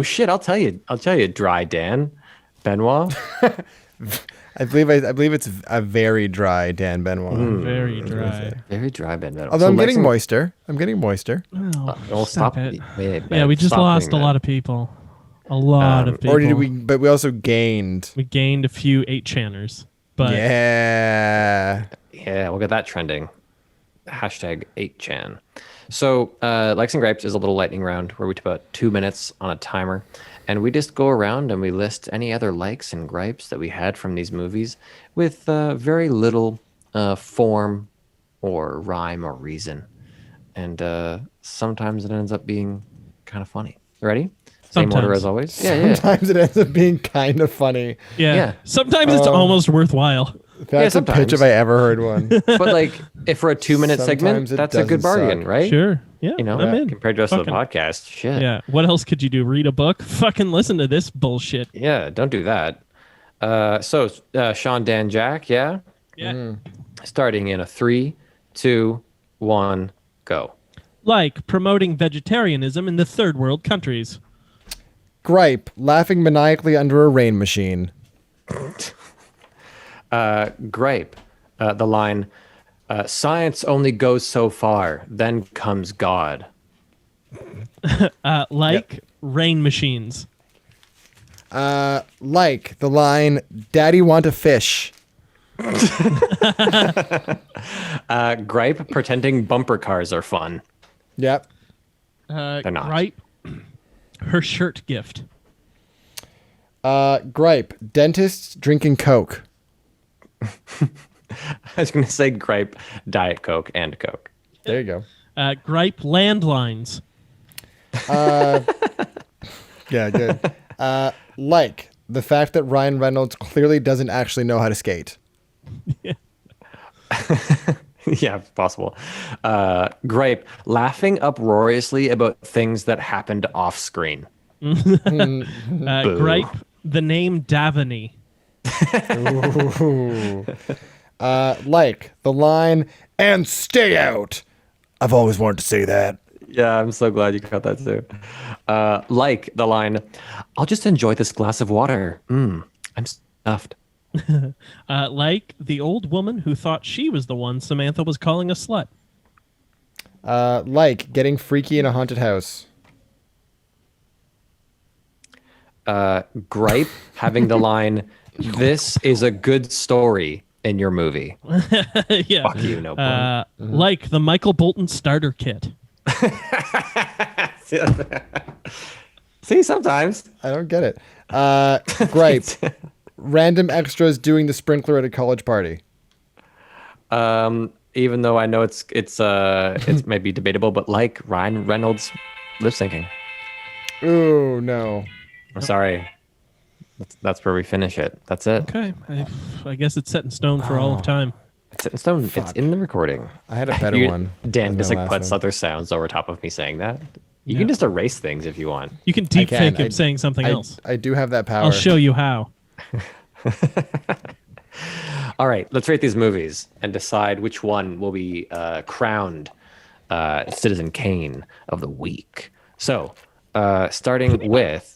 shit. I'll tell you, Dry Dan, Benoit. I believe it's a very dry Dan Benoit. Very dry. Very dry Benoit. Although I'm getting moister. Oh, Well, stop. it. Yeah, We just lost a lot of people. A lot of people. Or did we? But we also gained. We gained a few 8chaners. But Yeah. Yeah, we'll get that trending. Hashtag 8chan. So, likes and gripes is a little lightning round where we take about 2 minutes on a timer, and we just go around and we list any other likes and gripes that we had from these movies with very little form or rhyme or reason. And sometimes it ends up being kind of funny. Ready? Same order Sometimes. as always? Yeah. Sometimes it ends up being kind of funny. Yeah. Sometimes it's almost worthwhile. That's a pitch sometimes. if I ever heard one. But like, if for a 2-minute segment, Sometimes it that's a good doesn't bargain, suck. right? Sure. Yeah. You know, I'm in. compared to us to the Fucking- podcast. Shit. Yeah. What else could you do? Read a book? Fucking listen to this bullshit. Yeah, don't do that. So, Sean, Dan, Jack, yeah? Yeah. Starting in a 3, 2, 1, go. Like promoting vegetarianism in the third world countries. Gripe, laughing maniacally under a rain machine. Gripe, the line, science only goes so far, then comes God. Like rain machines. Like the line, Daddy want a fish. Gripe, pretending bumper cars are fun. Yep. They're not. Right. Her shirt gift. Gripe. Dentists drinking Coke. I was going to say gripe, Diet Coke, and Coke. There you go. Gripe landlines. Yeah, good. Like the fact that Ryan Reynolds clearly doesn't actually know how to skate. Yeah, possible. Gripe, laughing uproariously about things that happened off screen. Gripe, the name Davany. Ooh. Like the line, and stay out. I've always wanted to say that. Yeah, I'm so glad you got that too. Like the line, I'll just enjoy this glass of water. I'm stuffed. Like the old woman who thought she was the one Samantha was calling a slut. Like getting freaky in a haunted house. Gripe, having the line, this is a good story in your movie. Yeah. Fuck you, no pun. Like the Michael Bolton starter kit. See, sometimes. I don't get it. Gripe. Random extras doing the sprinkler at a college party. Even though I know it's maybe debatable, but like Ryan Reynolds lip syncing. Ooh, no. I'm sorry. That's where we finish it. That's it. Okay. I guess it's set in stone for all of time. It's set in stone. It's in the recording. I had a better one. Dan than just my like last puts one. other sounds over top of me saying that. You can just erase things if you want. You can deep can. fake him saying something else. I do have that power. I'll show you how. All right, let's rate these movies and decide which one will be crowned Citizen Kane of the week. So, starting with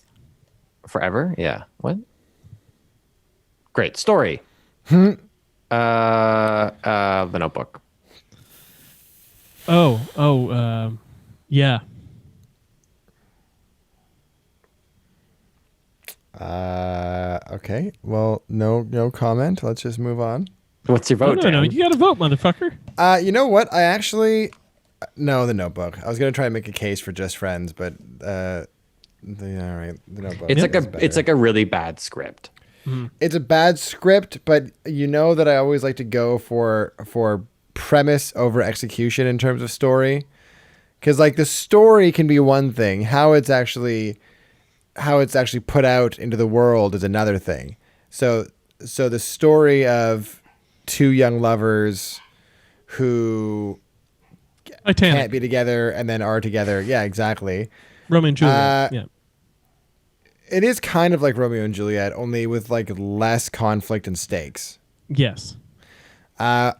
Forever, yeah. What? Great story. The Notebook. Yeah. Okay. Well, no comment. Let's just move on. What's your vote? No, Dan? you gotta vote, motherfucker. You know what? I actually no, The Notebook. I was gonna try and make a case for Just Friends, but all right, The Notebook. It's like a really bad script. It's a bad script, but you know that I always like to go for premise over execution in terms of story, because like the story can be one thing, how it's actually put out into the world is another thing. So the story of two young lovers who Titanic. can't be together and then are together. Yeah, exactly. Romeo and Juliet. Yeah. It is kind of like Romeo and Juliet, only with like less conflict and stakes. Yes.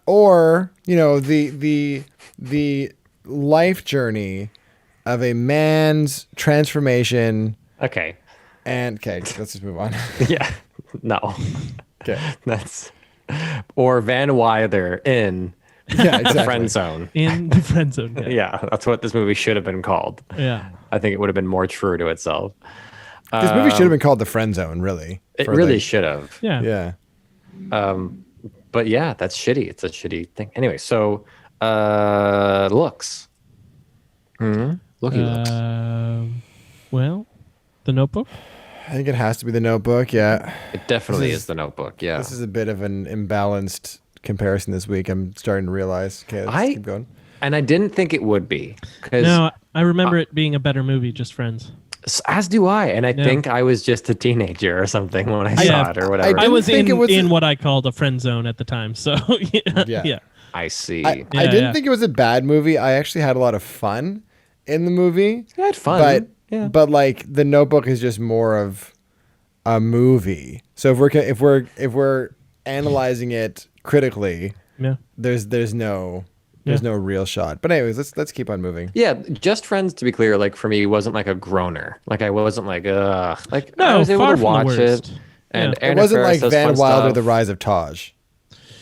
Or, you know, the life journey of a man's transformation. Okay. And okay, let's just move on. Yeah. No. Okay. That's or Van Wilder in Yeah, exactly. the friend zone. In the friend zone. Yeah. Yeah, that's what this movie should have been called. Yeah. I think it would have been more true to itself. This movie should have been called The Friend Zone, really. It really should have. Yeah. Yeah. But yeah, that's shitty. It's a shitty thing. Anyway, so looks. Looky looks. Well, The Notebook. I think it has to be The Notebook, yeah. It definitely is The Notebook, yeah. This is a bit of an imbalanced comparison this week. I'm starting to realize. Okay, let's keep going. And I didn't think it would be. No, I remember it being a better movie, Just Friends. As do I. And I think I was just a teenager or something when I saw it or whatever. I was think in it was in what I called a friend zone at the time. So, yeah. I see. I didn't think it was a bad movie. I actually had a lot of fun in the movie. I had fun. But like The Notebook is just more of a movie. So if we're analyzing it critically, there's no real shot. But anyways, let's keep on moving. Yeah, Just Friends, to be clear, like for me, wasn't like a groaner. Like I wasn't like ugh. Like No, I was able far to from the watch worst. it. And Yeah. It wasn't like does Van fun Wilder, stuff. The Rise of Taj.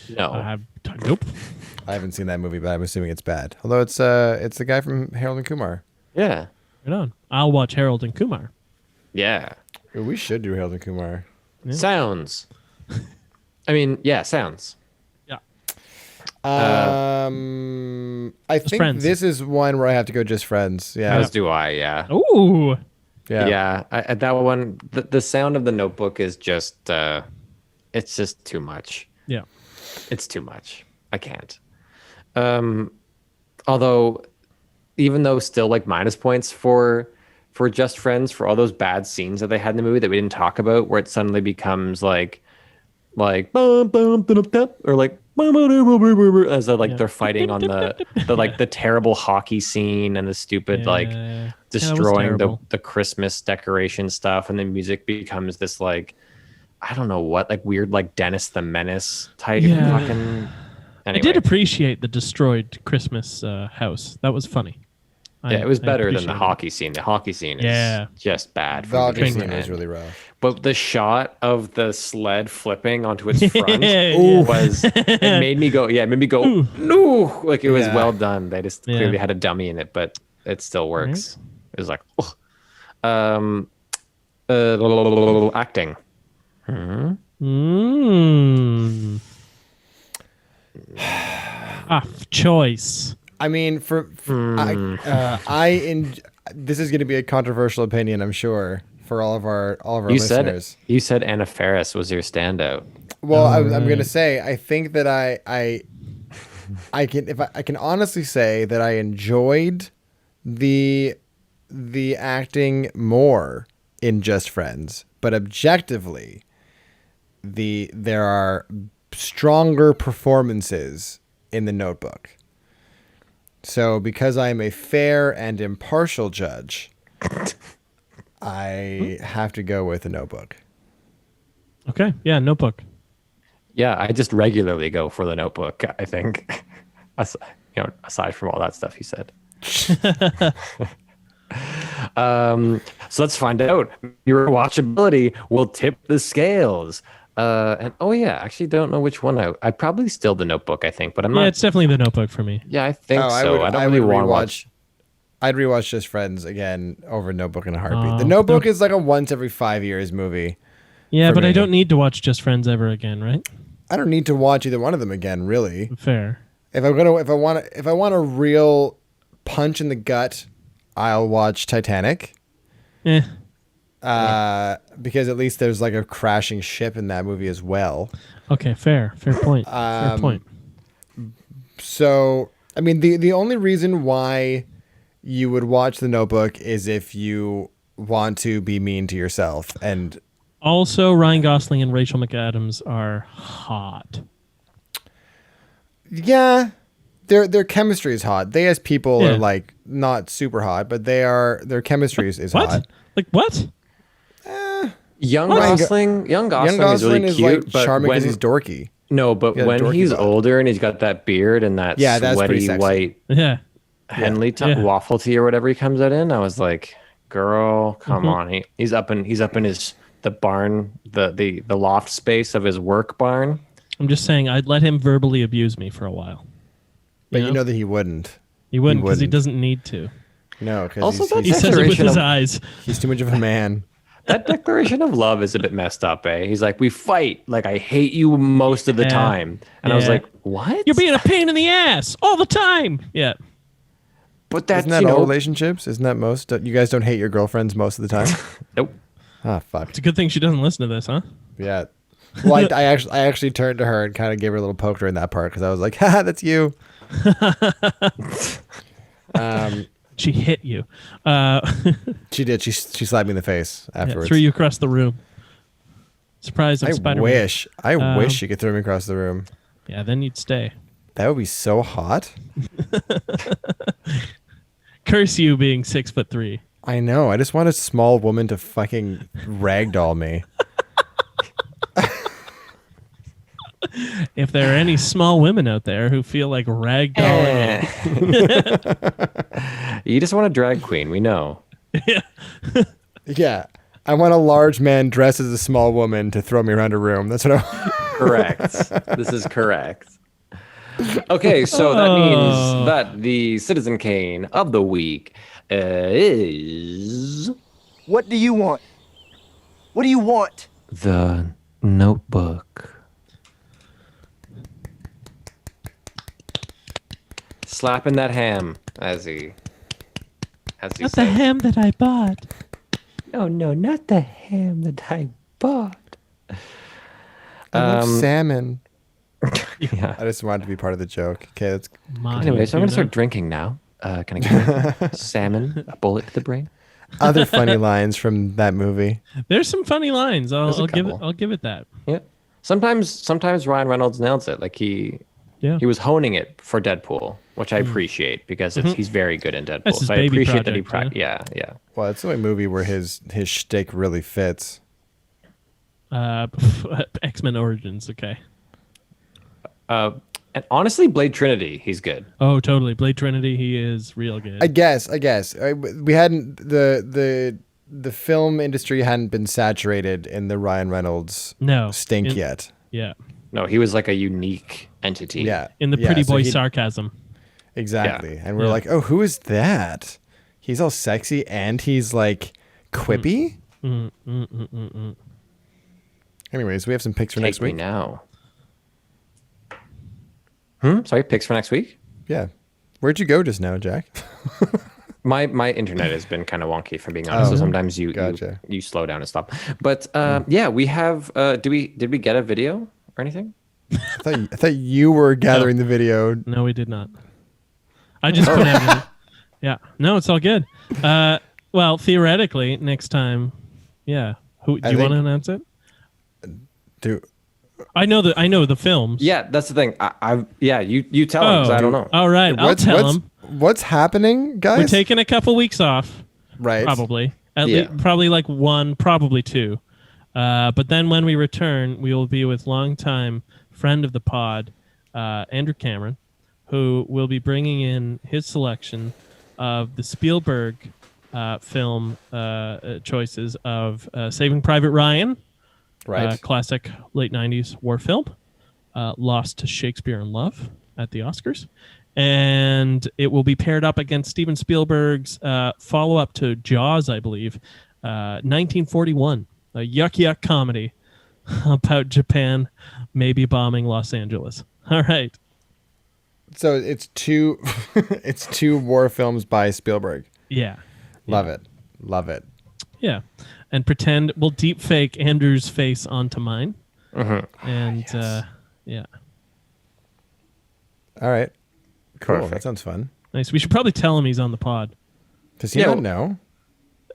No. Nope. I haven't seen that movie, but I'm assuming it's bad. Although it's the guy from Harold and Kumar. Yeah. Right on. I'll watch Harold and Kumar. Yeah. Ooh, we should do Harold and Kumar. Sounds. I mean, yeah, sounds. Yeah. I think Friends. this is one where I have to go Just Friends. Yeah. As do I, yeah. Ooh. Yeah, that one, the sound of the Notebook is just, it's just too much. Yeah. It's too much. I can't. Although, even though still like minus points for Just Friends for all those bad scenes that they had in the movie that we didn't talk about, where it suddenly becomes like bum, bum, dum, dum, or like bum, bum, bum, bum, bum, bum, as they're fighting on the terrible hockey scene and the stupid destroying the Christmas decoration stuff, and the music becomes this like I don't know what like weird like Dennis the Menace type fucking. Anyway. I did appreciate the destroyed Christmas house. That was funny. Yeah, it was better than the hockey scene. The hockey scene is just bad. The hockey scene was really rough. But the shot of the sled flipping onto its front was it made me go no, like it was well done. They just clearly had a dummy in it, but it still works. Right. It was like acting. Choice. I mean, this is going to be a controversial opinion, I'm sure, for all of our listeners. You said Anna Faris was your standout. Well, I'm going to say I think that I can honestly say that I enjoyed the acting more in Just Friends, but objectively, there are stronger performances in The Notebook. So because I am a fair and impartial judge, I have to go with The Notebook. Okay. Yeah, Notebook. Yeah, I just regularly go for The Notebook, I think. Aside from all that stuff you said. So let's find out. Your watchability will tip the scales. And actually don't know which one I'd probably still The Notebook, I think, but I'm not. Yeah, it's definitely The Notebook for me. Yeah, I think so. I don't really want to watch. I'd rewatch Just Friends again over Notebook in a heartbeat. The Notebook is like a once every 5 years movie. Yeah, but I don't need to watch Just Friends ever again, right? I don't need to watch either one of them again, really. Fair. If I want a real punch in the gut, I'll watch Titanic. Because at least there's like a crashing ship in that movie as well. Okay, fair point. Fair point. So, I mean, the only reason why you would watch The Notebook is if you want to be mean to yourself. And also, Ryan Gosling and Rachel McAdams are hot. Yeah, their chemistry is hot. They as people are like not super hot, but their chemistry is hot. Like what? Young Gosling is really cute, like but charming because he's dorky. No, but when he's older and he's got that beard and that sweaty white Henley waffle tee or whatever he comes out in, I was like, "Girl, come on!" He's up in the barn, the loft space of his work barn. I'm just saying, I'd let him verbally abuse me for a while. But you know that he wouldn't. He wouldn't because he doesn't need to. No, because he says it with his eyes. He's too much of a man. That declaration of love is a bit messed up, eh? He's like, we fight. Like, I hate you most of the time. And I was like, what? You're being a pain in the ass all the time. Yeah. But that's, isn't that all relationships? Isn't that most? You guys don't hate your girlfriends most of the time? Nope. Ah, fuck. It's a good thing she doesn't listen to this, huh? Yeah. Well, I actually turned to her and kind of gave her a little poke during that part because I was like, haha, that's you. She hit you. She did. She slapped me in the face afterwards. Threw you across the room. Surprise! I'm Spider-Man. I wish she could throw me across the room. Yeah, then you'd stay. That would be so hot. Curse you being 6'3". I know. I just want a small woman to fucking ragdoll me. If there are any small women out there who feel like ragdolling, you just want a drag queen. We know. Yeah. I want a large man dressed as a small woman to throw me around a room. That's what I want. Correct. This is correct. Okay, so that means that the Citizen Kane of the week is... What do you want? What do you want? The Notebook. Slapping that ham, as he not said. the ham that I bought. Oh no, not the ham that I bought. I love salmon. Yeah. I just wanted to be part of the joke. Okay, that's Anyway, so I'm gonna tuna. start drinking now. Can I get salmon? A bullet to the brain. other funny lines from that movie. There's some funny lines. There's a I'll give it. couple. I'll give it that. Yeah. Sometimes Ryan Reynolds nails it. Like he was honing it for Deadpool, which I appreciate because he's very good in Deadpool. That's his So I baby appreciate that he project, yeah. Well, it's the only movie where his shtick really fits. X-Men Origins. Okay. And honestly, Blade Trinity, he's good. Oh, totally. Blade Trinity. He is real good. I guess. We hadn't the film industry hadn't been saturated in the Ryan Reynolds stink yet. Yeah. No, he was like a unique entity. Yeah. In the pretty boy sarcasm. Exactly. Yeah. And we're like, oh, who is that? He's all sexy and he's like quippy. Anyways, we have some picks for next Take me week. now. Sorry, picks for next week? Yeah. Where'd you go just now, Jack? My internet has been kind of wonky, for being honest. So sometimes you slow down and stop. But yeah, we have. Did we get a video or anything? I thought you were gathering the video. No, we did not. I just put out. Yeah. No, it's all good. Well, theoretically, next time. Yeah. Do you want to announce it? I know the films. Yeah, that's the thing. You tell him because I don't know. All right, I'll tell him. What's happening, guys? We're taking a couple weeks off. Right. Probably. At least, probably like one, probably two. But then when we return, we will be with longtime friend of the pod, Andrew Cameron, who will be bringing in his selection of the Spielberg film choices of Saving Private Ryan. Right. Classic late 90s war film, lost to Shakespeare in Love at the Oscars. And it will be paired up against Steven Spielberg's follow-up to Jaws, I believe, 1941, a yuck comedy about Japan maybe bombing Los Angeles. All right. So it's two war films by Spielberg. Yeah. Love it. Yeah. And we'll deep fake Andrew's face onto mine. And yeah. All right. Cool. Perfect. That sounds fun. Nice. We should probably tell him he's on the pod. Does he not know?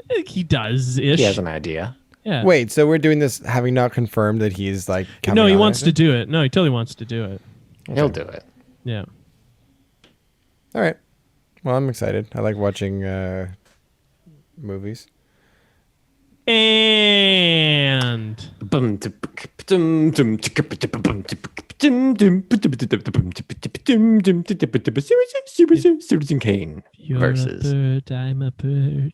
I think he does-ish. He has an idea. Yeah. Wait, so we're doing this having not confirmed that he's like coming No, he on, wants is to it? do it. No, he totally wants to do it. He'll do it. Yeah. All right. Well, I'm excited. I like watching movies. And Citizen Kane you're versus a bird, I'm a bird.